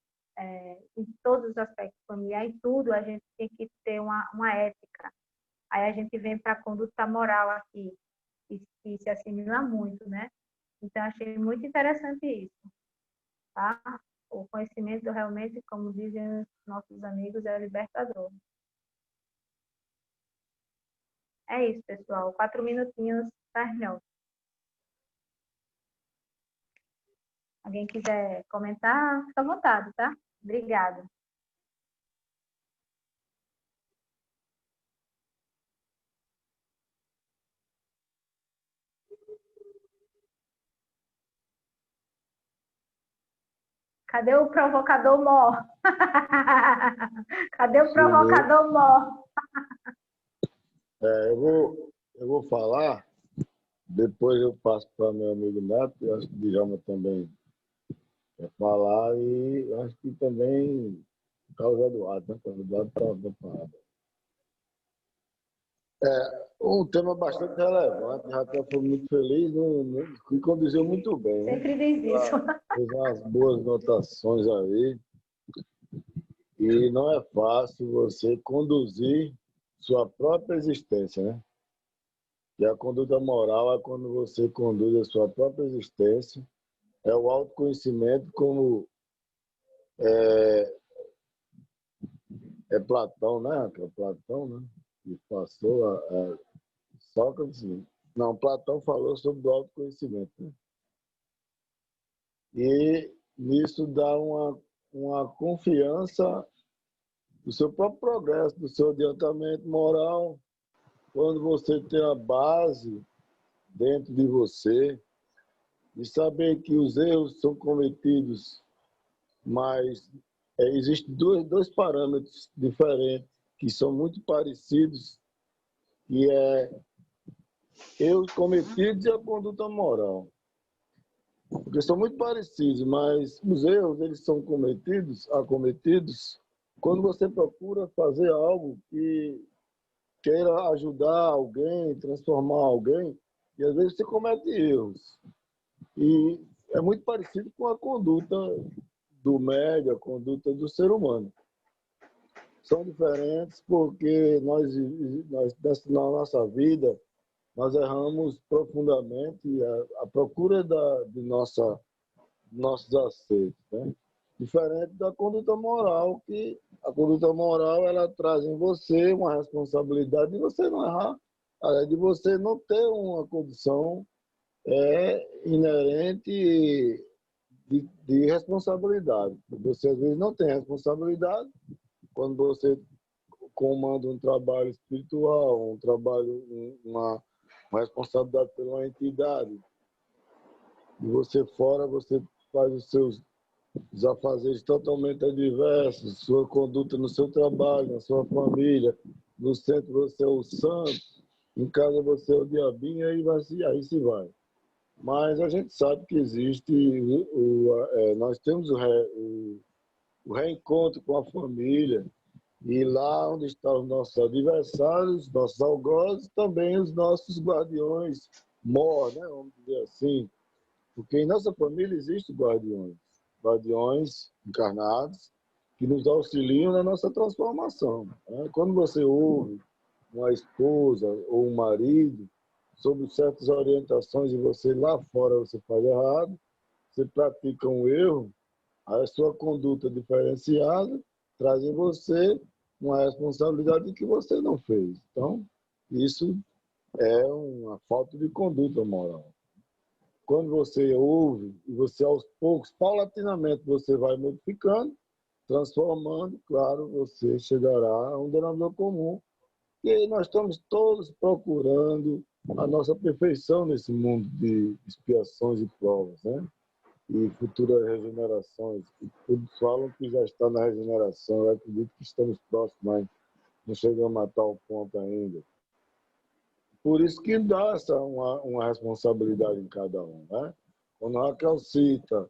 em todos os aspectos familiares, em tudo, a gente tem que ter uma ética. Aí a gente vem para a conduta moral aqui, que se assimila muito, né? Então, achei muito interessante isso, tá? O conhecimento realmente, como dizem os nossos amigos, é libertador. É isso, pessoal. 4 minutinhos, tá, Arnel? Alguém quiser comentar, fica à vontade, tá? Obrigada. Cadê o provocador mor? Cadê o provocador mor? Eu vou falar, depois eu passo para meu amigo Neto, eu acho que o Djalma também quer falar, e eu acho que também Carlos Eduardo, né? Carlos Eduardo está falando. Um tema bastante relevante, já até foi muito feliz e conduziu muito bem, né? Sempre diz isso. Fez umas boas notações aí, e não é fácil você conduzir sua própria existência, né? E a conduta moral é quando você conduz a sua própria existência, é o autoconhecimento, como é Platão, né? Que é Platão, né? Que passou a Sócrates. Não, Platão falou sobre o autoconhecimento, né? E nisso dá uma confiança do seu próprio progresso, do seu adiantamento moral, quando você tem a base dentro de você, de saber que os erros são cometidos, mas existem dois parâmetros diferentes que são muito parecidos, que é erros cometidos e a conduta moral. Porque são muito parecidos, mas os erros eles são acometidos quando você procura fazer algo que queira ajudar alguém, transformar alguém, e às vezes você comete erros. E é muito parecido com a conduta do médio, a conduta do ser humano. São diferentes porque nós na nossa vida, nós erramos profundamente a procura de nossos acertos, né? Diferente da conduta moral, que a conduta moral ela traz em você uma responsabilidade de você não errar, de você não ter uma condição inerente de responsabilidade. Você às vezes não tem responsabilidade quando você comanda um trabalho espiritual, um trabalho, uma responsabilidade por uma entidade. E você fora, você faz os seus afazeres totalmente adversos, sua conduta no seu trabalho, na sua família, no centro você é o santo, em casa você é o diabinho, aí se vai. Mas a gente sabe que existe, nós temos o reencontro com a família, e lá onde estão os nossos adversários, nossos algozes, também os nossos guardiões mor, né? Vamos dizer assim. Porque em nossa família existem guardiões encarnados, que nos auxiliam na nossa transformação, né? Quando você ouve uma esposa ou um marido sobre certas orientações e você lá fora você faz errado, você pratica um erro, a sua conduta diferenciada traz em você uma responsabilidade que você não fez. Então, isso é uma falta de conduta moral. Quando você ouve, e você aos poucos, paulatinamente, você vai modificando, transformando, claro, você chegará a um denominador comum. E aí nós estamos todos procurando a nossa perfeição nesse mundo de expiações e provas, né? E futuras regenerações. Todos falam que já está na regeneração. Eu acredito que estamos próximos, mas não chegamos a tal ponto ainda. Por isso que dá uma responsabilidade em cada um, né? Quando a Raquel cita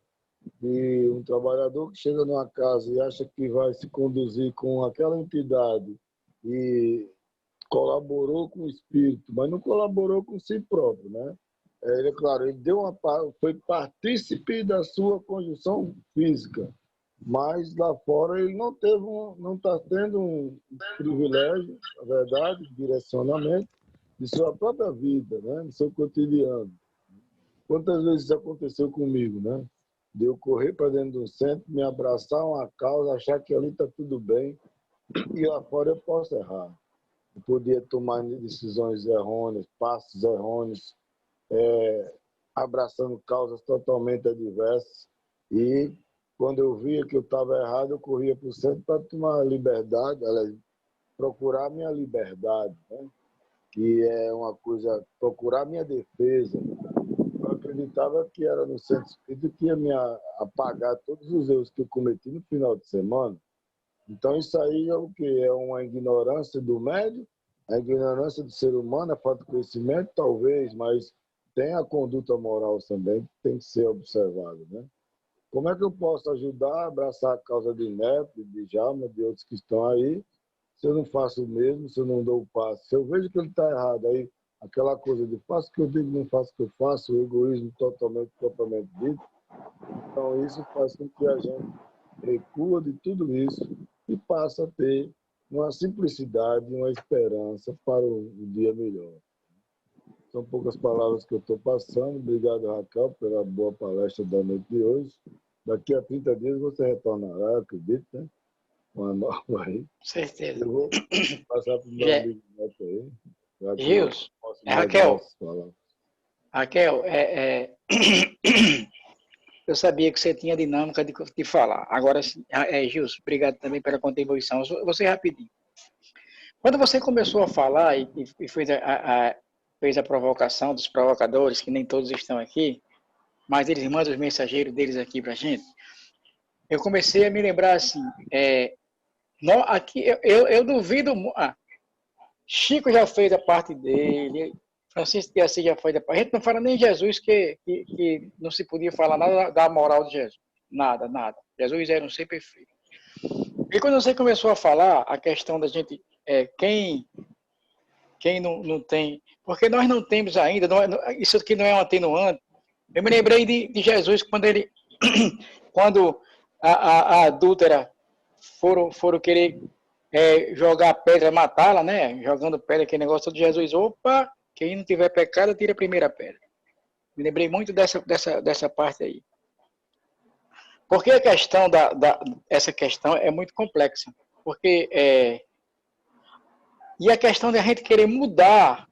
de um trabalhador que chega numa casa e acha que vai se conduzir com aquela entidade e colaborou com o espírito, mas não colaborou com si próprio, né? Ele, claro, ele foi partícipe da sua conjunção física, mas lá fora ele não está tendo um privilégio, na verdade, direcionamento de sua própria vida, né? Do seu cotidiano. Quantas vezes isso aconteceu comigo, né? De eu correr para dentro do centro, me abraçar uma causa, achar que ali está tudo bem, e lá fora eu posso errar. Eu podia tomar decisões errôneas, passos errôneos, abraçando causas totalmente adversas. E quando eu via que eu estava errado, eu corria para o centro para tomar liberdade, aliás, procurar minha liberdade, né? Que é uma coisa, procurar minha defesa. Eu acreditava que era no centro espírita que ia me apagar todos os erros que eu cometi no final de semana. Então, isso aí é o quê? É uma ignorância do médium, a ignorância do ser humano, a falta de conhecimento, talvez, mas tem a conduta moral também que tem que ser observada, né? Como é que eu posso ajudar a abraçar a causa de Neto, de Djalma, de outros que estão aí, se eu não faço o mesmo, se eu não dou o passo? Se eu vejo que ele está errado, aí aquela coisa de faço o que eu digo, não faço o que eu faço, o egoísmo totalmente dito, então isso faz com que a gente recua de tudo isso e passa a ter uma simplicidade, uma esperança para o dia melhor. São poucas palavras que eu estou passando. Obrigado, Raquel, pela boa palestra da noite de hoje. Daqui a 30 dias você retornará, eu acredito, né? Uma nova aí. Certeza. Eu vou passar para o meu amigo Neto aí. Gilson, Raquel, eu sabia que você tinha dinâmica de falar. Agora, Gilson, obrigado também pela contribuição. Você rapidinho. Quando você começou a falar e fez a provocação dos provocadores, que nem todos estão aqui, mas eles mandam os mensageiros deles aqui para a gente, eu comecei a me lembrar assim, aqui eu duvido, Chico já fez a parte dele, Francisco de Assis já fez a parte, a gente não fala nem Jesus, que não se podia falar nada da moral de Jesus, nada. Jesus era um ser perfeito. E quando você começou a falar a questão da gente, quem não tem, porque nós não temos ainda, isso aqui não é um atenuante. Eu me lembrei de Jesus quando a adúltera foram querer jogar pedra, matá-la, né? Jogando pedra, aquele negócio de Jesus. Opa, quem não tiver pecado, tira a primeira pedra. Me lembrei muito dessa parte aí. Porque a questão essa questão é muito complexa. Porque e a questão de a gente querer mudar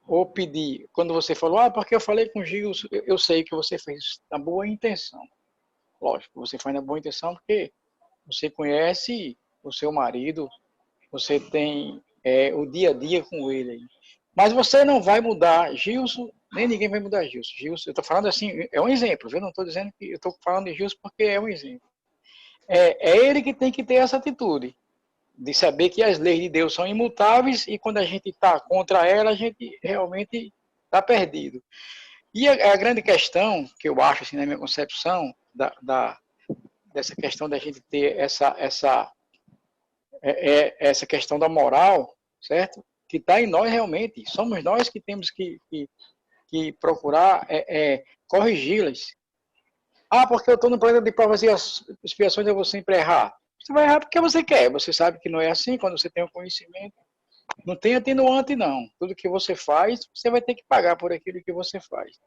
ou pedir, quando você falou, porque eu falei com o Gilson, eu sei que você fez na boa intenção. Lógico, você faz na boa intenção porque você conhece o seu marido, você tem o dia a dia com ele. Mas você não vai mudar Gilson, nem ninguém vai mudar Gilson. Gilson, eu estou falando assim, é um exemplo, viu? Não estou dizendo que eu estou falando de Gilson porque é um exemplo. É ele que tem que ter essa atitude, de saber que as leis de Deus são imutáveis e quando a gente está contra ela, a gente realmente está perdido. E a grande questão, que eu acho, assim, na minha concepção, dessa questão da gente ter essa questão da moral, certo? Que está em nós realmente. Somos nós que temos que procurar corrigi-las. Porque eu estou no planeta de provas e expiações, eu vou sempre errar. Você vai errar porque você quer. Você sabe que não é assim quando você tem o conhecimento. Não tem atenuante, não. Tudo que você faz, você vai ter que pagar por aquilo que você faz.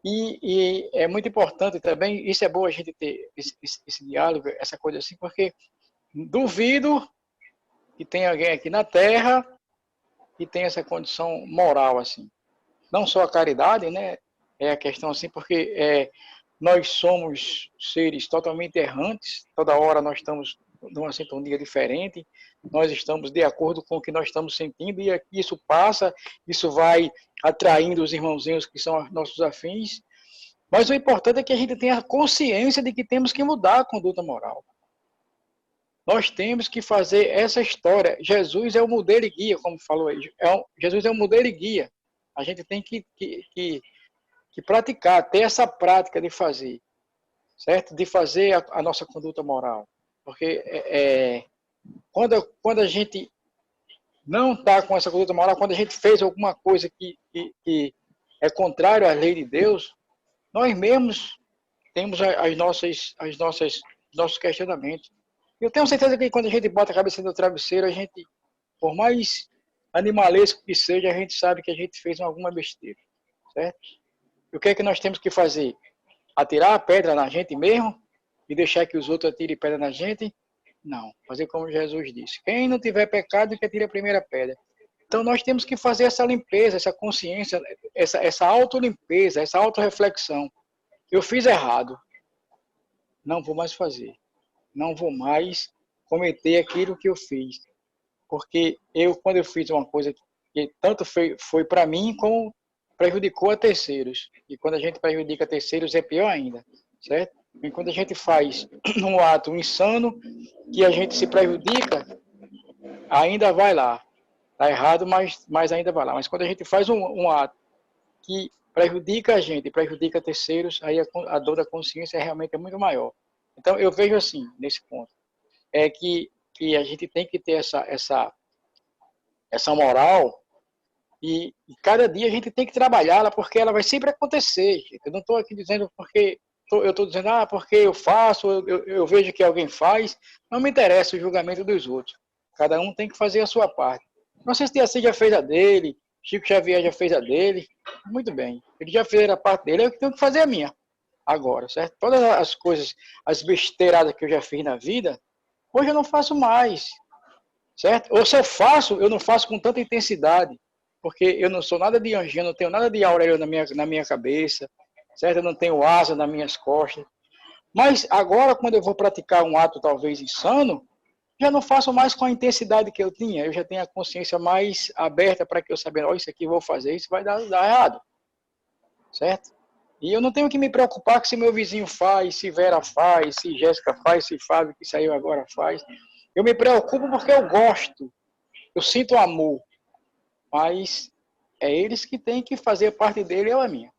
E é muito importante também, isso é bom a gente ter esse diálogo, essa coisa assim, porque duvido que tem alguém aqui na Terra que tem essa condição moral, assim. Não só a caridade, né? É a questão assim, porque nós somos seres totalmente errantes, toda hora nós estamos numa sintonia diferente, nós estamos de acordo com o que nós estamos sentindo, e isso passa, isso vai atraindo os irmãozinhos que são nossos afins, mas o importante é que a gente tenha consciência de que temos que mudar a conduta moral. Nós temos que fazer essa história. Jesus é o modelo e guia, como falou aí. Jesus é o modelo e guia. A gente tem que praticar, ter essa prática de fazer, certo? De fazer a nossa conduta moral. Porque quando a gente não está com essa conduta moral, quando a gente fez alguma coisa que é contrário à lei de Deus, nós mesmos temos nossos questionamentos. Eu tenho certeza que quando a gente bota a cabeça no travesseiro, a gente, por mais animalesco que seja, a gente sabe que a gente fez alguma besteira, certo? E o que é que nós temos que fazer? Atirar a pedra na gente mesmo e deixar que os outros atirem pedra na gente? Não. Fazer como Jesus disse. Quem não tiver pecado, que atire a primeira pedra. Então nós temos que fazer essa limpeza, essa consciência, essa autolimpeza, essa autorreflexão. Eu fiz errado. Não vou mais fazer. Não vou mais cometer aquilo que eu fiz. Porque quando eu fiz uma coisa que tanto foi para mim, como prejudicou a terceiros. E quando a gente prejudica terceiros, é pior ainda, certo? E quando a gente faz um ato insano, que a gente se prejudica, ainda vai lá. Está errado, mas ainda vai lá. Mas quando a gente faz um ato que prejudica a gente, prejudica terceiros, aí a dor da consciência realmente é muito maior. Então, eu vejo assim, nesse ponto, é que a gente tem que ter essa moral e cada dia a gente tem que trabalhá-la, porque ela vai sempre acontecer. Eu não estou aqui dizendo porque eu estou dizendo, porque eu faço, eu vejo que alguém faz, não me interessa o julgamento dos outros. Cada um tem que fazer a sua parte. Não sei se Assis já fez a dele, Chico Xavier já fez a dele, muito bem. Ele já fez a parte dele, eu tenho que fazer a minha. Agora, certo? Todas as coisas, as besteiradas que eu já fiz na vida, hoje eu não faço mais, certo? Ou se eu faço, eu não faço com tanta intensidade, porque eu não sou nada de anjinho, não tenho nada de Aurélio na minha cabeça, certo? Eu não tenho asa nas minhas costas. Mas agora, quando eu vou praticar um ato talvez insano, já não faço mais com a intensidade que eu tinha. Eu já tenho a consciência mais aberta para que eu saiba, isso aqui eu vou fazer, isso vai dar errado, certo? E eu não tenho que me preocupar que se meu vizinho faz, se Vera faz, se Jéssica faz, se Fábio, que saiu agora, faz. Eu me preocupo porque eu gosto, eu sinto amor. Mas é eles que têm que fazer parte dele, eu a minha.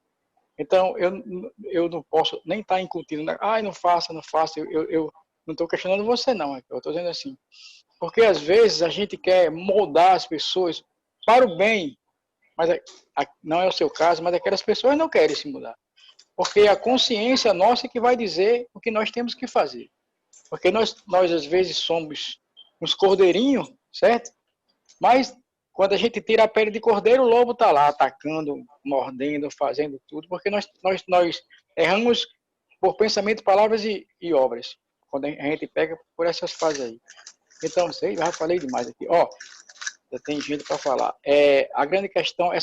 Então, eu não posso nem estar incutindo, não faça, eu não estou questionando você não, eu estou dizendo assim. Porque às vezes a gente quer moldar as pessoas para o bem, mas não é o seu caso, mas aquelas pessoas não querem se mudar. Porque a consciência nossa é que vai dizer o que nós temos que fazer. Porque nós às vezes somos uns cordeirinhos, certo? Mas quando a gente tira a pele de cordeiro, o lobo está lá atacando, mordendo, fazendo tudo, porque nós erramos por pensamento, palavras e obras, quando a gente pega por essas fases aí. Então, sei, já falei demais aqui. Já tem gente para falar. A grande questão,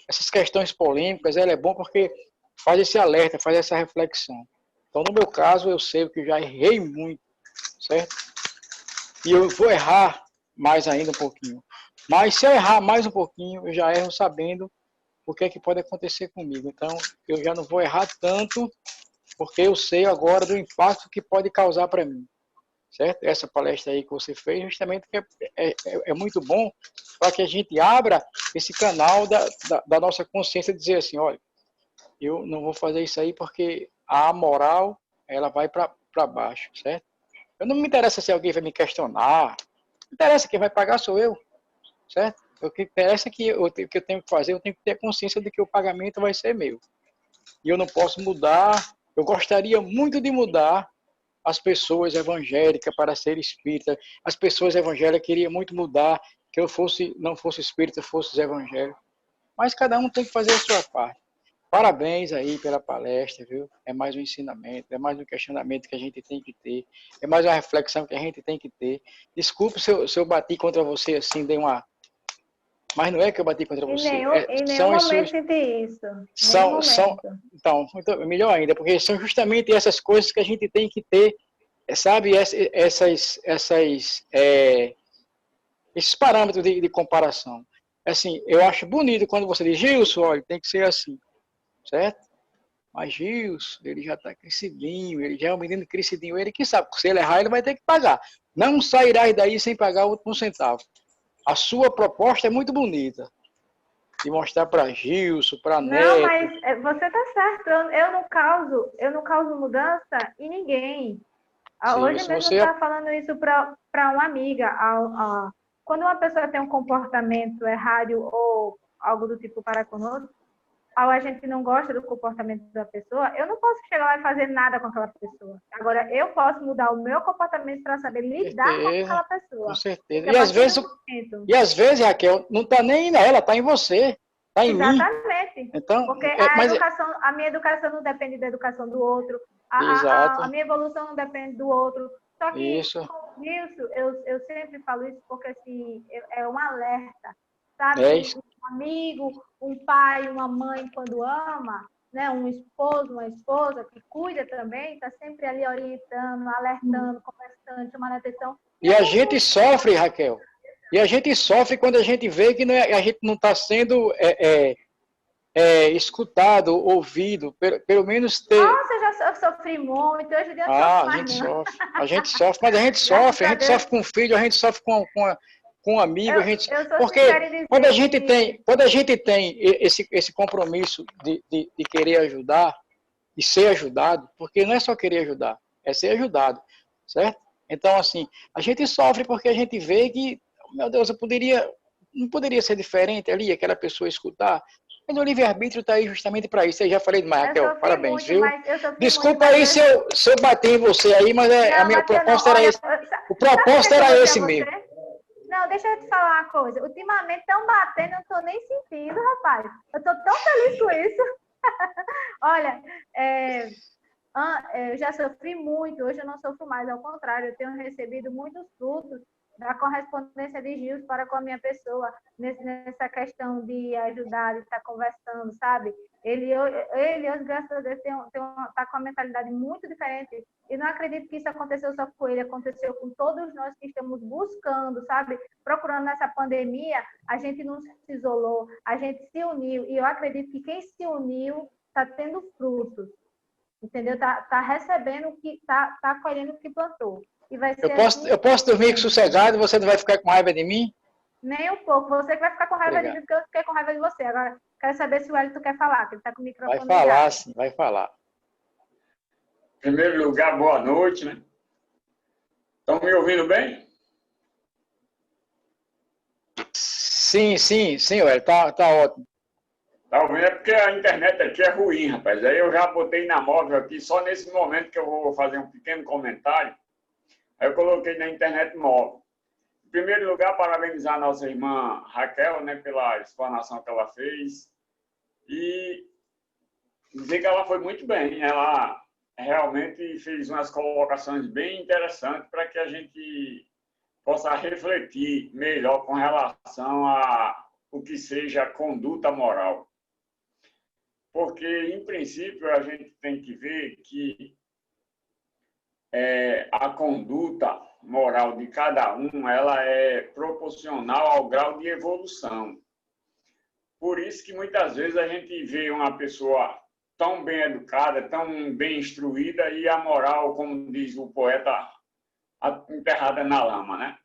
essas questões polêmicas, ela é bom porque faz esse alerta, faz essa reflexão. Então, no meu caso, eu sei que eu já errei muito, certo? E eu vou errar mais ainda um pouquinho. Mas se eu errar mais um pouquinho, eu já erro sabendo o que é que pode acontecer comigo. Então, eu já não vou errar tanto, porque eu sei agora do impacto que pode causar para mim. Certo? Essa palestra aí que você fez, justamente é muito bom para que a gente abra esse canal da nossa consciência, dizer assim, olha, eu não vou fazer isso aí porque a moral, ela vai para baixo, certo? Eu não me interessa se alguém vai me questionar, não interessa, quem vai pagar sou eu, certo? O que interessa é que o que eu tenho que fazer, eu tenho que ter consciência de que o pagamento vai ser meu. E eu não posso mudar, eu gostaria muito de mudar as pessoas evangélicas para ser espírita. As pessoas evangélicas queriam muito mudar, que eu não fosse espírita, fosse evangélico. Mas cada um tem que fazer a sua parte. Parabéns aí pela palestra, viu? É mais um ensinamento, é mais um questionamento que a gente tem que ter, é mais uma reflexão que a gente tem que ter. Desculpe se eu bati contra você assim, dei uma... Mas não é que eu bati contra você. Em nenhum São momento esses, senti isso. Nenhum momento. então, melhor ainda, porque são justamente essas coisas que a gente tem que ter, sabe? Esses parâmetros de comparação. Assim, eu acho bonito quando você diz, Gilson, olha, tem que ser assim, certo? Mas Gilson, ele já está crescidinho, ele já é um menino crescidinho, ele que sabe que se ele errar, ele vai ter que pagar. Não sairá daí sem pagar um centavo. A sua proposta é muito bonita. De mostrar para Gilson, para Não, Neto. mas você está certo. Eu não causo mudança em ninguém. Sim, Hoje mesmo eu estava falando isso para uma amiga. Quando uma pessoa tem um comportamento errado ou algo do tipo para conosco, a gente não gosta do comportamento da pessoa, eu não posso chegar lá e fazer nada com aquela pessoa. Agora, eu posso mudar o meu comportamento para saber lidar com aquela pessoa. Com certeza. E às vezes, Raquel, não está nem nela, está em você, está em mim. Exatamente. Então, porque a minha educação não depende da educação do outro, a minha evolução não depende do outro. Só que, isso. Eu sempre falo isso porque assim, é um alerta, sabe? Um amigo, um pai, uma mãe, quando ama, né? Um esposo, uma esposa que cuida também, está sempre ali orientando, alertando, conversando, chamando a atenção. E a gente sofre, Raquel. E a gente sofre quando a gente vê que a gente não está sendo escutado, ouvido, pelo menos ter... Nossa, eu já sofri muito, hoje em dia eu sofro mais, a gente sofre, mas a gente sofre com filho, a gente sofre com um amigo, porque quando a gente tem esse compromisso de querer ajudar e ser ajudado, porque não é só querer ajudar, é ser ajudado, certo? Então, assim, a gente sofre porque a gente vê que, meu Deus, não poderia ser diferente ali, aquela pessoa escutar. Mas o livre-arbítrio está aí justamente para isso. Eu já falei demais, Raquel, parabéns, viu? Desculpa aí se eu bati em você aí, mas a minha proposta era esse. O propósito era esse mesmo. Não, deixa eu te falar uma coisa. Ultimamente estão batendo, eu não estou nem sentindo, rapaz. Eu estou tão feliz com isso. Olha, eu já sofri muito, hoje eu não sofro mais, ao contrário, eu tenho recebido muitos frutos da correspondência de Gilson para com a minha pessoa, nessa questão de ajudar, de estar conversando, sabe? Ele hoje, graças a Deus, está com uma mentalidade muito diferente. E não acredito que isso aconteceu só com ele, aconteceu com todos nós que estamos buscando, sabe? Procurando nessa pandemia, a gente não se isolou, a gente se uniu. E eu acredito que quem se uniu está tendo frutos. Entendeu? Tá recebendo o que tá colhendo o que plantou. E vai ser eu posso dormir sossegado e você não vai ficar com raiva de mim? Nem um pouco. Você que vai ficar com raiva de mim, porque eu fiquei com raiva de você. Agora, quero saber se o Wellington quer falar, que ele está com o microfone ligado. Vai falar, sim, vai falar. Em primeiro lugar, boa noite, né? Estão me ouvindo bem? Sim, Wellington, tá ótimo. Tá ouvindo? É porque a internet aqui é ruim, rapaz. Aí eu já botei na móvel aqui, só nesse momento que eu vou fazer um pequeno comentário. Aí eu coloquei na internet móvel. Em primeiro lugar, parabenizar a nossa irmã Raquel, né, pela explanação que ela fez. E dizer que ela foi muito bem. Ela realmente fez umas colocações bem interessantes para que a gente possa refletir melhor com relação a o que seja conduta moral. Porque, em princípio, a gente tem que ver que a conduta moral de cada um ela é proporcional ao grau de evolução. Por isso que, muitas vezes, a gente vê uma pessoa tão bem educada, tão bem instruída, e a moral, como diz o poeta, enterrada na lama, né?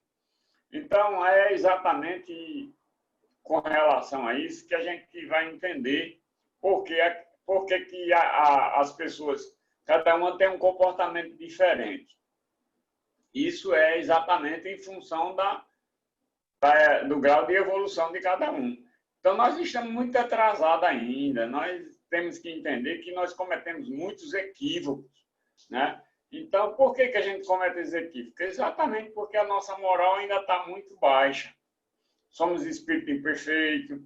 Então, é exatamente com relação a isso que a gente vai entender por que as pessoas, cada uma tem um comportamento diferente. Isso é exatamente em função do grau de evolução de cada um. Então, nós estamos muito atrasados ainda. Nós temos que entender que nós cometemos muitos equívocos, né? Então, por que a gente comete esses equívocos? Exatamente porque a nossa moral ainda está muito baixa. Somos espírito imperfeito,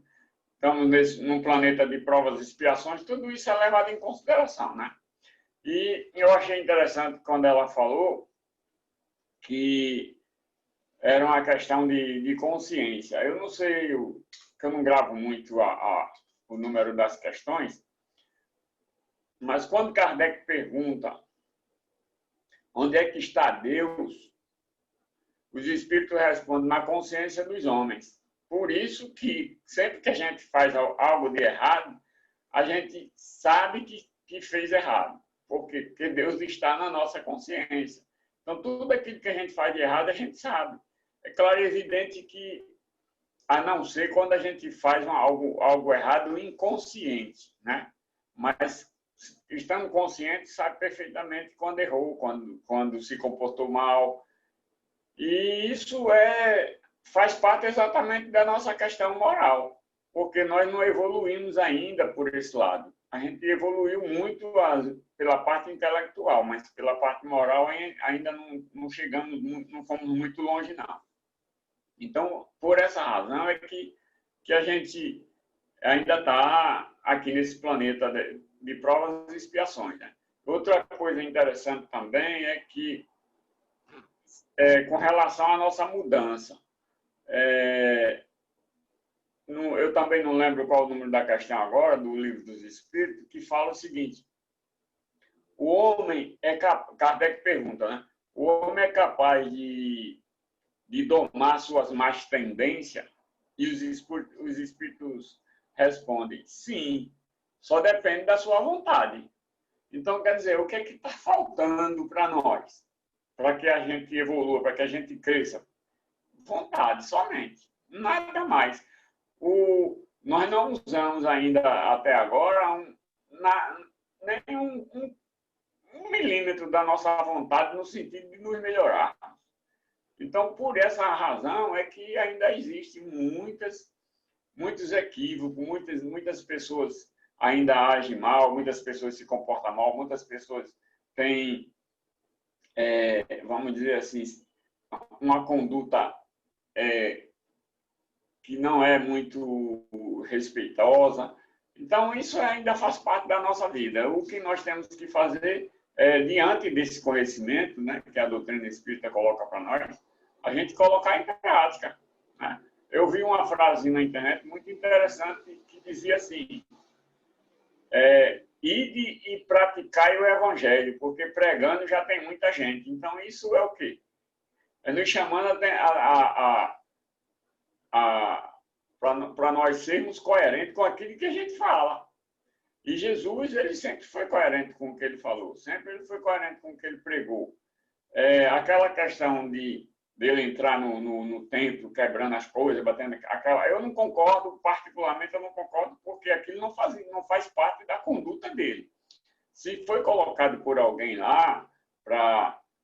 estamos num planeta de provas e expiações, tudo isso é levado em consideração, né? E eu achei interessante quando ela falou que era uma questão de consciência. Eu não sei, que eu não gravo muito o número das questões, mas quando Kardec pergunta onde é que está Deus, os espíritos respondem na consciência dos homens. Por isso que sempre que a gente faz algo de errado, a gente sabe que fez errado. Porque Deus está na nossa consciência. Então, tudo aquilo que a gente faz de errado, a gente sabe. É claro e evidente que, a não ser quando a gente faz algo errado inconsciente, né? Mas, estando consciente, sabe perfeitamente quando errou, quando se comportou mal. E isso faz parte exatamente da nossa questão moral, porque nós não evoluímos ainda por esse lado. A gente evoluiu muito pela parte intelectual, mas pela parte moral ainda não chegamos, não fomos muito longe, não. Então, por essa razão é que a gente ainda está aqui nesse planeta de provas e expiações, né? Outra coisa interessante também é que, com relação à nossa mudança, eu também não lembro qual o número da questão agora, do Livro dos Espíritos, que fala o seguinte: o homem Kardec pergunta, né? O homem é capaz de domar suas más tendências? E os espíritos respondem: sim, só depende da sua vontade. Então, quer dizer, o que é que está faltando para nós? Para que a gente evolua, para que a gente cresça? Vontade somente, nada mais. Nós não usamos ainda até agora nem um milímetro da nossa vontade no sentido de nos melhorar. Então, por essa razão é que ainda existem muitos equívocos, muitas pessoas ainda agem mal, muitas pessoas se comportam mal, muitas pessoas têm, vamos dizer assim, uma conduta que não é muito respeitosa. Então, isso ainda faz parte da nossa vida. O que nós temos que fazer, diante desse conhecimento, né, que a doutrina espírita coloca para nós, a gente colocar em prática, né? Eu vi uma frase na internet muito interessante que dizia assim: ide e praticai o evangelho, porque pregando já tem muita gente. Então, isso é o quê? É nos chamando para nós sermos coerentes com aquilo que a gente fala. E Jesus, ele sempre foi coerente com o que ele falou, sempre ele foi coerente com o que ele pregou. Aquela questão dele entrar no templo, quebrando as coisas, batendo eu não concordo, particularmente eu não concordo, porque aquilo não faz parte da conduta dele. Se foi colocado por alguém lá,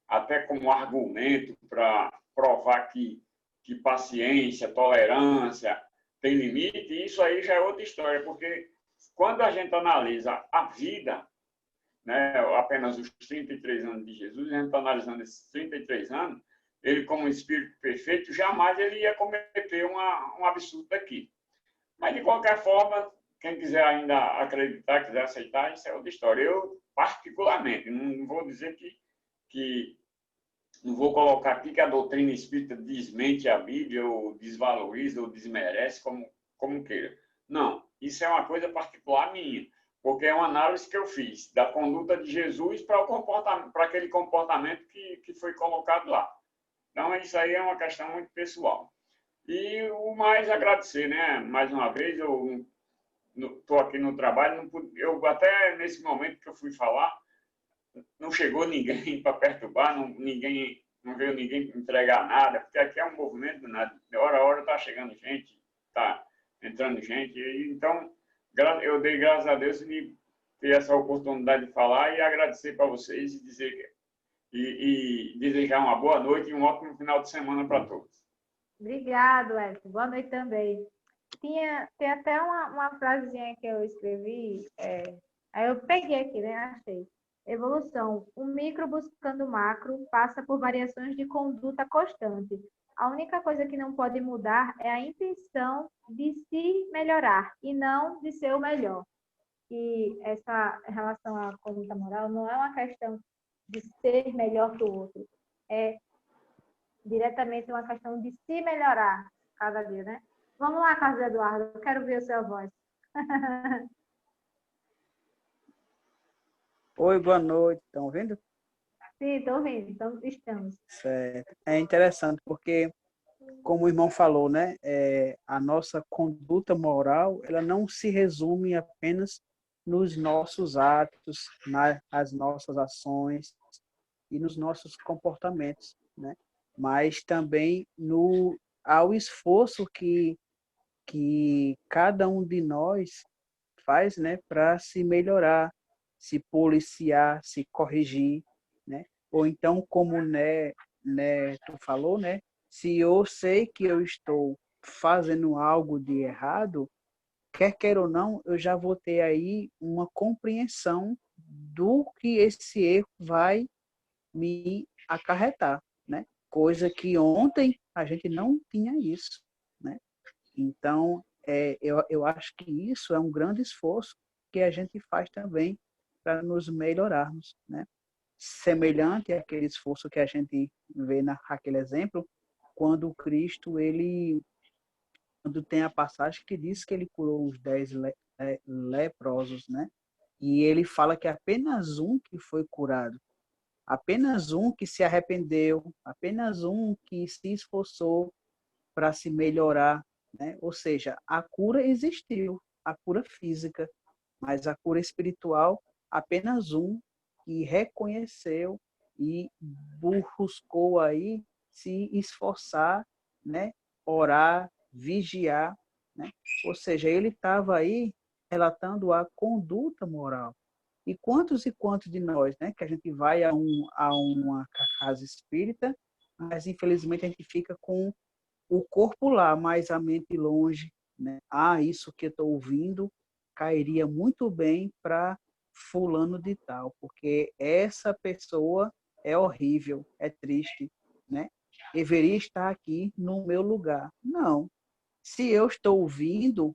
até como argumento, para provar que paciência, tolerância tem limite, isso aí já é outra história, porque quando a gente analisa a vida, né, apenas os 33 anos de Jesus, a gente está analisando esses 33 anos, ele, como um espírito perfeito, jamais ele ia cometer um absurdo daqui. Mas, de qualquer forma, quem quiser ainda acreditar, quiser aceitar, isso é outra história. Eu, particularmente, não vou dizer que não vou colocar aqui que a doutrina espírita desmente a Bíblia, ou desvaloriza, ou desmerece, como queira. Não, isso é uma coisa particular minha, porque é uma análise que eu fiz da conduta de Jesus para aquele comportamento que foi colocado lá. Então, isso aí é uma questão muito pessoal. E o mais agradecer, né? Mais uma vez, eu estou aqui no trabalho, eu até nesse momento que eu fui falar, não chegou ninguém para perturbar, não veio ninguém entregar nada, porque aqui é um movimento de nada. De hora a hora está chegando gente, está entrando gente. Então, eu dei graças a Deus de ter essa oportunidade de falar e agradecer para vocês e dizer e desejar uma boa noite e um ótimo final de semana para todos. Obrigado, Edson. Boa noite também. Tem até uma frasezinha que eu escrevi, aí eu peguei aqui, né? Achei. Evolução. O micro buscando o macro passa por variações de conduta constante, A única coisa que não pode mudar é a intenção de se melhorar e não de ser o melhor. E essa relação à conduta moral não é uma questão de ser melhor que o outro, é diretamente uma questão de se melhorar cada dia, né? Vamos lá, Carlos Eduardo, eu quero ver a sua voz. Oi, boa noite. Estão ouvindo? Sim, estou ouvindo, então estamos. Certo. É interessante porque, como o irmão falou, né, a nossa conduta moral, ela não se resume apenas nos nossos atos, nas nossas ações e nos nossos comportamentos, né? Mas também ao esforço que cada um de nós faz, né, para se melhorar, se policiar, se corrigir, né? Ou então, como tu falou, né, se eu sei que eu estou fazendo algo de errado, quer queira ou não, eu já vou ter aí uma compreensão do que esse erro vai me acarretar, né? Coisa que ontem a gente não tinha isso, né? Então, eu acho que isso é um grande esforço que a gente faz também para nos melhorarmos, né? Semelhante àquele esforço que a gente vê naquele exemplo, quando Cristo, quando tem a passagem que diz que ele curou os 10 leprosos, né? E ele fala que apenas um que foi curado, apenas um que se arrependeu, apenas um que se esforçou para se melhorar, né? Ou seja, a cura existiu, a cura física, mas a cura espiritual, apenas um que reconheceu e buscou aí se esforçar, né? Orar, vigiar, né? Ou seja, ele estava aí relatando a conduta moral. E quantos de nós, né, que a gente vai a uma casa espírita, mas infelizmente a gente fica com o corpo lá, mas a mente longe, né? Ah, isso que eu estou ouvindo cairia muito bem para fulano de tal, porque essa pessoa é horrível, é triste, né? Deveria estar aqui no meu lugar. Não. Se eu estou ouvindo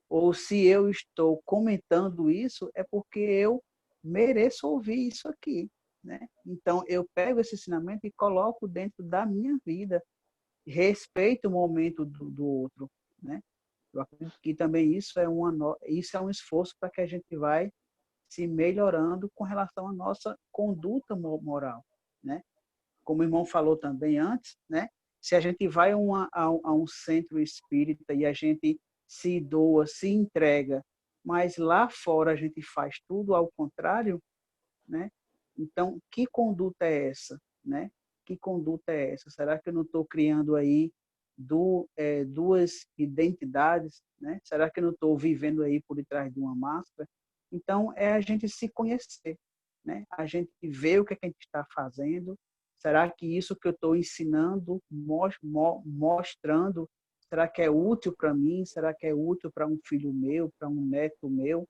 ou se eu estou comentando isso, é porque eu mereço ouvir isso aqui, né? Então eu pego esse ensinamento e coloco dentro da minha vida, respeito o momento do outro, né? Eu acredito que também isso é um esforço para que a gente vai se melhorando com relação à nossa conduta moral, né? Como o irmão falou também antes, né? Se a gente vai a um centro espírita e a gente se doa, se entrega, mas lá fora a gente faz tudo ao contrário, né? Então, que conduta é essa, né? Que conduta é essa? Será que eu não estou criando aí duas identidades, né? Será que eu não estou vivendo aí por detrás de uma máscara? Então, é a gente se conhecer, né? A gente ver o que a gente está fazendo. Será que isso que eu estou ensinando, mostrando, será que é útil para mim? Será que é útil para um filho meu, para um neto meu,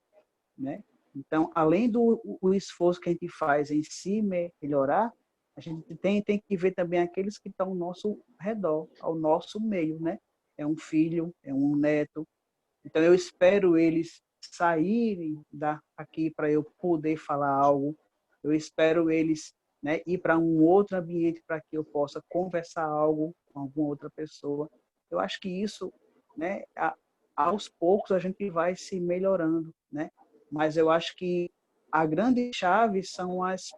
né? Então, além do o esforço que a gente faz em si melhorar, a gente tem que ver também aqueles que estão ao nosso redor, ao nosso meio, né? É um filho, é um neto. Então, eu espero eles saírem daqui para eu poder falar algo. Eu espero eles, né, ir para um outro ambiente para que eu possa conversar algo com alguma outra pessoa. Eu acho que isso, né, aos poucos a gente vai se melhorando, né? Mas eu acho que a grande chave são as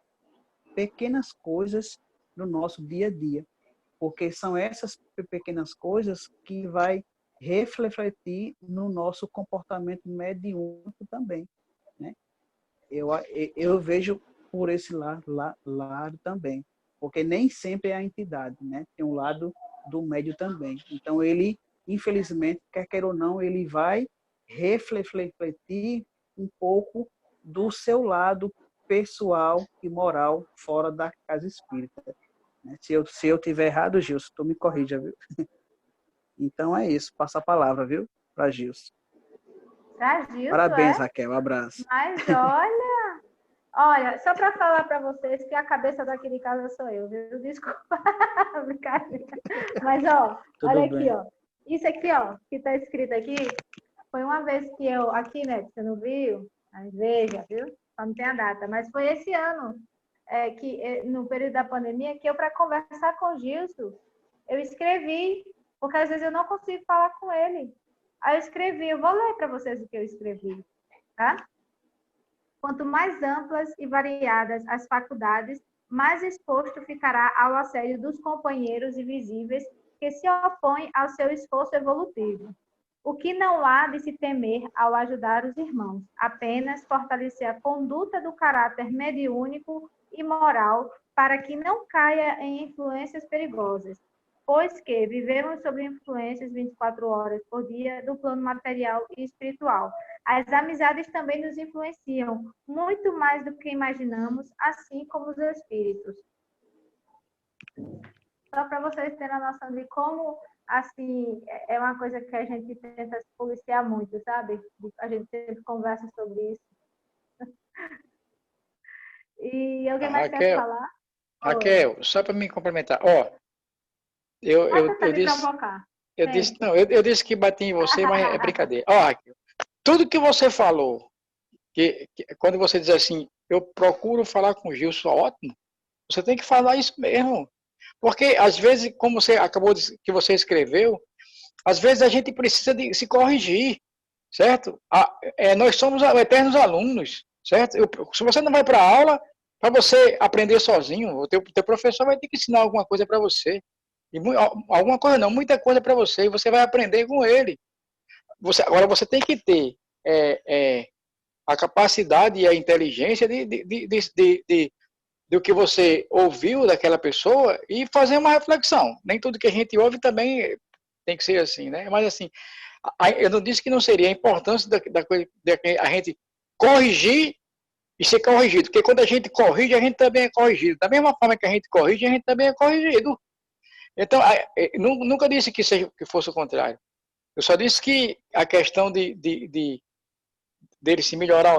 pequenas coisas no nosso dia a dia, porque são essas pequenas coisas que vai refletir no nosso comportamento mediúnico também, né? Eu vejo por esse lado também, porque nem sempre é a entidade, né? Tem um lado do médio também. Então ele, infelizmente, quer queira ou não, ele vai refletir um pouco do seu lado pessoal e moral fora da casa espírita, né? Se eu tiver errado, Gilson, tu me corrija, viu? Então é isso, passa a palavra, viu? Para Gilson. Pra Gilson, Parabéns, é? Raquel, um abraço. Mas olha, Olha, só para falar para vocês que a cabeça daqui de casa sou eu, viu? Desculpa, brincadeira. Mas, ó, Tudo olha bem. aqui, ó. Isso aqui, ó, que está escrito aqui, foi uma vez que eu, aqui, né, você não viu? Mas veja, viu? Só não tem a data. Mas foi esse ano, no período da pandemia, que eu, para conversar com o Gilson, eu escrevi, porque às vezes eu não consigo falar com ele. Aí eu escrevi, eu vou ler para vocês o que eu escrevi, tá? Quanto mais amplas e variadas as faculdades, mais exposto ficará ao assédio dos companheiros invisíveis que se opõem ao seu esforço evolutivo. O que não há de se temer ao ajudar os irmãos, apenas fortalecer a conduta do caráter mediúnico e moral para que não caia em influências perigosas, pois que vivemos sob influências 24 horas por dia do plano material e espiritual. As amizades também nos influenciam muito mais do que imaginamos, assim como os espíritos. Só para vocês terem a noção de como, assim, é uma coisa que a gente tenta se policiar muito, sabe? A gente sempre conversa sobre isso. E alguém mais quer falar? Raquel, só para me complementar. Ó, eu disse... provocar. Eu disse que bati em você, mas é brincadeira. Ó, Raquel, tudo que você falou, quando você diz assim, eu procuro falar com o Gilson, ótimo, você tem que falar isso mesmo. Porque, às vezes, como você acabou de, que você escreveu, às vezes a gente precisa de se corrigir, certo? Nós somos eternos alunos, certo? Se você não vai para a aula, para você aprender sozinho, o teu professor vai ter que ensinar alguma coisa para você. E alguma coisa não, muita coisa para você, e você vai aprender com ele. Agora você tem que ter a capacidade e a inteligência do que você ouviu daquela pessoa e fazer uma reflexão. Nem tudo que a gente ouve também tem que ser assim, né? Mas assim, eu não disse que não seria a importância da coisa a gente corrigir e ser corrigido, porque quando a gente corrige, a gente também é corrigido. Da mesma forma que a gente corrige, a gente também é corrigido. Então, nunca disse que fosse o contrário. Eu só disse que a questão dele se melhorar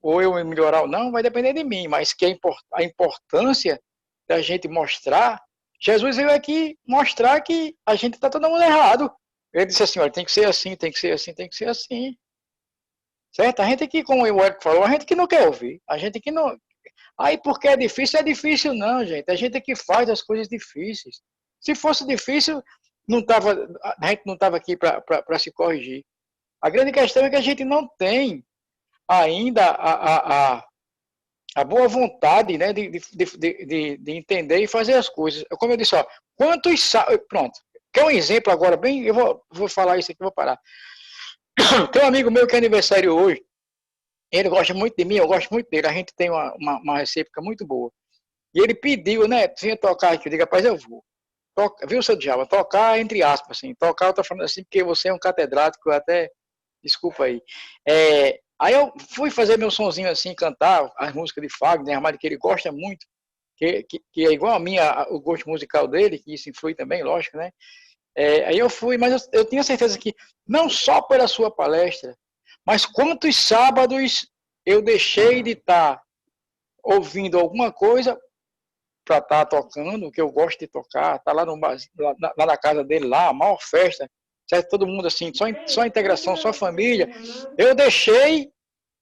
ou eu melhorar ou não, vai depender de mim, mas que a importância da gente mostrar, Jesus veio aqui mostrar que a gente está todo mundo errado. Ele disse assim, olha, tem que ser assim, tem que ser assim, tem que ser assim. Certo? A gente que, como o Eric falou, a gente que não quer ouvir, a gente que não... Aí porque é difícil não, gente. A gente que faz as coisas difíceis. Se fosse difícil, a gente não estava aqui para se corrigir. A grande questão é que a gente não tem ainda a boa vontade, né, de entender e fazer as coisas. Como eu disse, ó, pronto. Quer um exemplo agora, bem, eu vou falar isso aqui, vou parar. Tem um amigo meu que é aniversário hoje, ele gosta muito de mim, eu gosto muito dele, a gente tem uma recíproca muito boa. E ele pediu, né, vinha tocar aqui, eu digo, rapaz, eu vou. Viu, seu Djalma? Tocar entre aspas, assim. Tocar, eu tô falando assim, porque você é um catedrático, até, desculpa aí. Aí eu fui fazer meu sonzinho assim, cantar as músicas de Fagner, Armário, que ele gosta muito, que é igual a minha, o gosto musical dele, que isso influi também, lógico, né? Aí eu fui, mas eu tinha certeza que, não só pela sua palestra, mas quantos sábados eu deixei de estar ouvindo alguma coisa para estar tocando, que eu gosto de tocar, tá lá, lá na casa dele, lá, a maior festa, certo? Todo mundo assim, só integração, só família. Eu deixei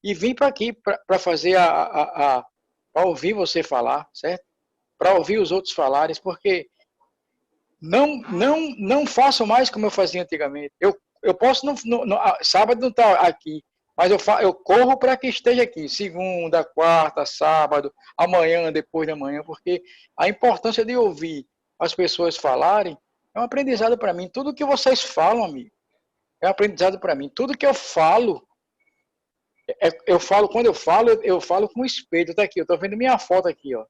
e vim para aqui para fazer para ouvir você falar, certo? Para ouvir os outros falarem, porque não faço mais como eu fazia antigamente. Eu posso, sábado não estar aqui, mas eu corro para que esteja aqui, segunda, quarta, sábado, amanhã, depois de amanhã, porque a importância de ouvir as pessoas falarem é um aprendizado para mim. Tudo que vocês falam, amigo, é um aprendizado para mim. Tudo que eu falo, quando eu falo com o espelho. Tá aqui, eu estou vendo minha foto aqui, ó.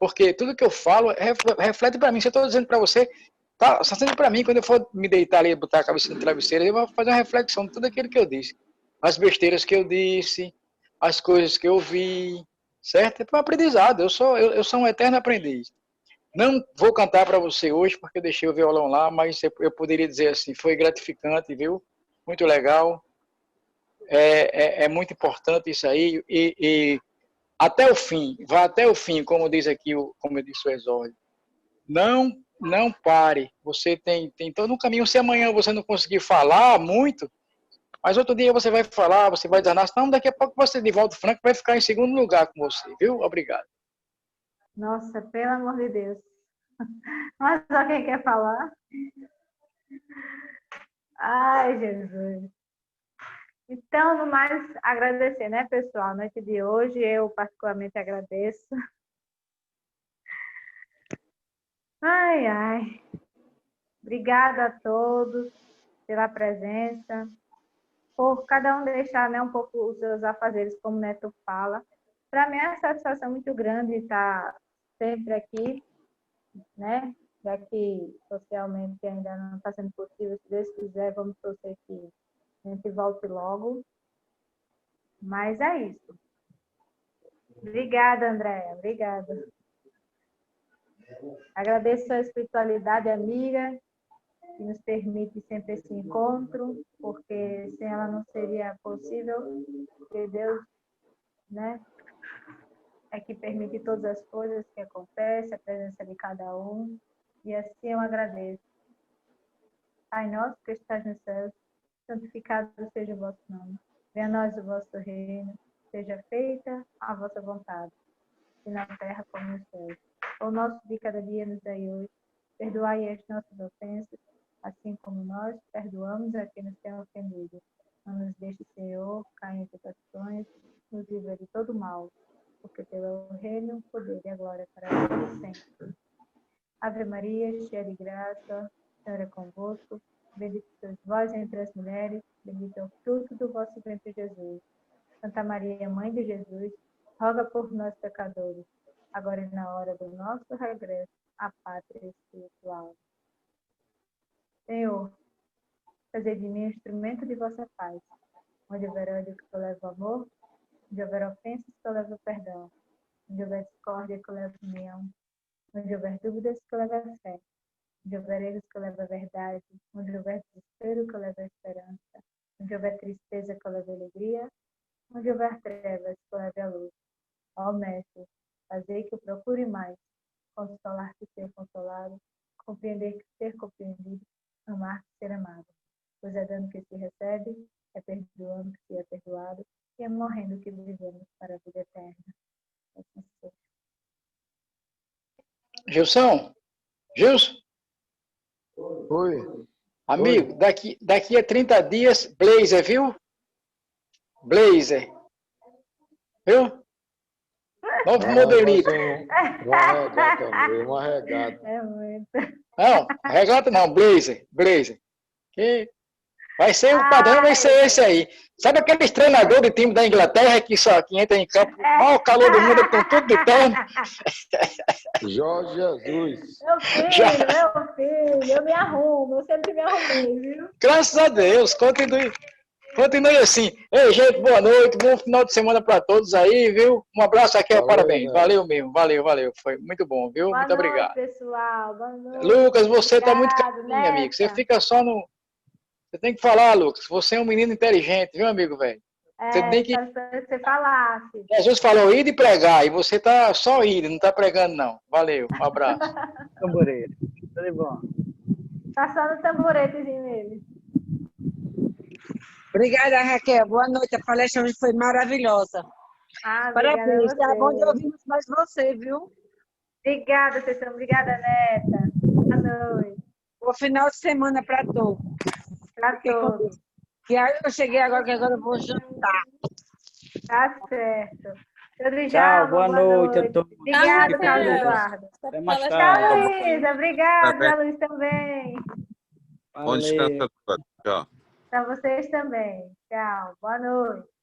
Porque tudo que eu falo reflete para mim. Se eu estou dizendo para você, tá sendo para mim, quando eu for me deitar ali, botar a cabeça no travesseiro, eu vou fazer uma reflexão de tudo aquilo que eu disse. As besteiras que eu disse, as coisas que eu vi, certo? É para um aprendizado. Eu sou um eterno aprendiz. Não vou cantar para você hoje, porque eu deixei o violão lá, mas eu poderia dizer assim, foi gratificante, viu? Muito legal. É muito importante isso aí. E até o fim, vá até o fim, como diz aqui, como disse o Exórdio. Não pare. Você tem todo um caminho. Se amanhã você não conseguir falar muito, mas outro dia você vai falar, você vai dizer, não, daqui a pouco você, Divaldo Franco, vai ficar em segundo lugar com você, viu? Obrigado. Nossa, pelo amor de Deus. Mas só quem quer falar? Ai, Jesus. Então, no mais, agradecer, né, pessoal? A noite de hoje, eu particularmente agradeço. Ai, ai. Obrigada a todos pela presença, por cada um deixar, né, um pouco os seus afazeres, como o Neto fala. Para mim é uma satisfação muito grande estar sempre aqui, né? Já que socialmente ainda não está sendo possível, se Deus quiser, vamos torcer que a gente volte logo. Mas é isso. Obrigada, Andréa. Obrigada. Agradeço a espiritualidade amiga, que nos permite sempre esse encontro, porque sem ela não seria possível, porque Deus, né, é que permite todas as coisas que acontecem, a presença de cada um, e assim eu agradeço. Pai nosso que estás no céu, santificado seja o vosso nome. Venha a nós o vosso reino, seja feita a vossa vontade, e na terra como no céu. O nosso de cada dia nos dai hoje, perdoai as nossas ofensas, assim como nós perdoamos a quem nos tem ofendido. Não nos deixe, Senhor, cair em tentações, nos livra de todo mal, porque teu é o reino, o poder e a glória para todos sempre. Ave Maria, cheia de graça, o Senhor é convosco, bendita sois vós entre as mulheres, bendito é o fruto do vosso ventre, Jesus. Santa Maria, Mãe de Jesus, roga por nós, pecadores, agora e na hora do nosso regresso à pátria espiritual. Senhor, fazei de mim um instrumento de vossa paz. Onde houver ódio, que eu levo amor. Onde houver ofensas, que eu levo perdão. Onde houver discórdia, que eu levo união. Onde houver dúvidas, que eu levo a fé. Onde houver erros, que eu levo a verdade. Onde houver desespero, que eu levo a esperança. Onde houver tristeza, que eu levo a alegria. Onde houver trevas, que eu levo a luz. Ó Mestre, fazei que eu procure mais consolar que ser consolado, compreender que ser compreendido, amar que ser amado. Pois é dando que se recebe, é perdoando que se é perdoado, e é morrendo que vivemos para a vida eterna. Assim seja. Gilson? Gilson? Oi. Amigo, daqui a 30 dias, Blazer, viu? Blazer. Viu? Novo modelito. Uma regata. É muito. Não, regata não, Blazer. Que vai ser, o padrão vai ser esse aí. Sabe aqueles treinadores de time da Inglaterra que só que entra em campo, maior calor do mundo, estão tudo de terno? Jorge Jesus. Meu filho, eu me arrumo, eu sempre me arrumei, viu? Graças a Deus, continue assim. Ei, gente, boa noite, bom final de semana para todos aí, viu? Um abraço aqui, Valeu, parabéns. né? Valeu mesmo, valeu. Foi muito bom, viu? Boa Muito noite, obrigado. pessoal. Boa noite. Lucas, você está muito Obrigado, carinho, amigo. Você Neta. fica só no... Você tem que falar, Lucas. Você é um menino inteligente, viu, amigo, velho? Você tem que... Só esperando que você falasse. Jesus falou ir e pregar, e você tá só indo, não tá pregando, não. Valeu, um abraço. Tamboreiro. Tudo de bom. Tá só no tamboretezinho nele. Obrigada, Raquel. Boa noite. A palestra hoje foi maravilhosa. Parabéns. Obrigada. Tá bom de ouvirmos mais você, viu? Obrigada, Cecília. Obrigada, Neta. Boa noite. Bom final de semana para todos. Para todos. Que aí eu cheguei agora, que agora eu vou jantar. Tá certo. Tchau, boa noite a todos. Obrigada, Carlos Eduardo. Até mais Tchau, tarde. Luísa. Obrigada, Luiz também. Bom descanso a todos. Tchau. Para vocês também. Tchau. Boa noite.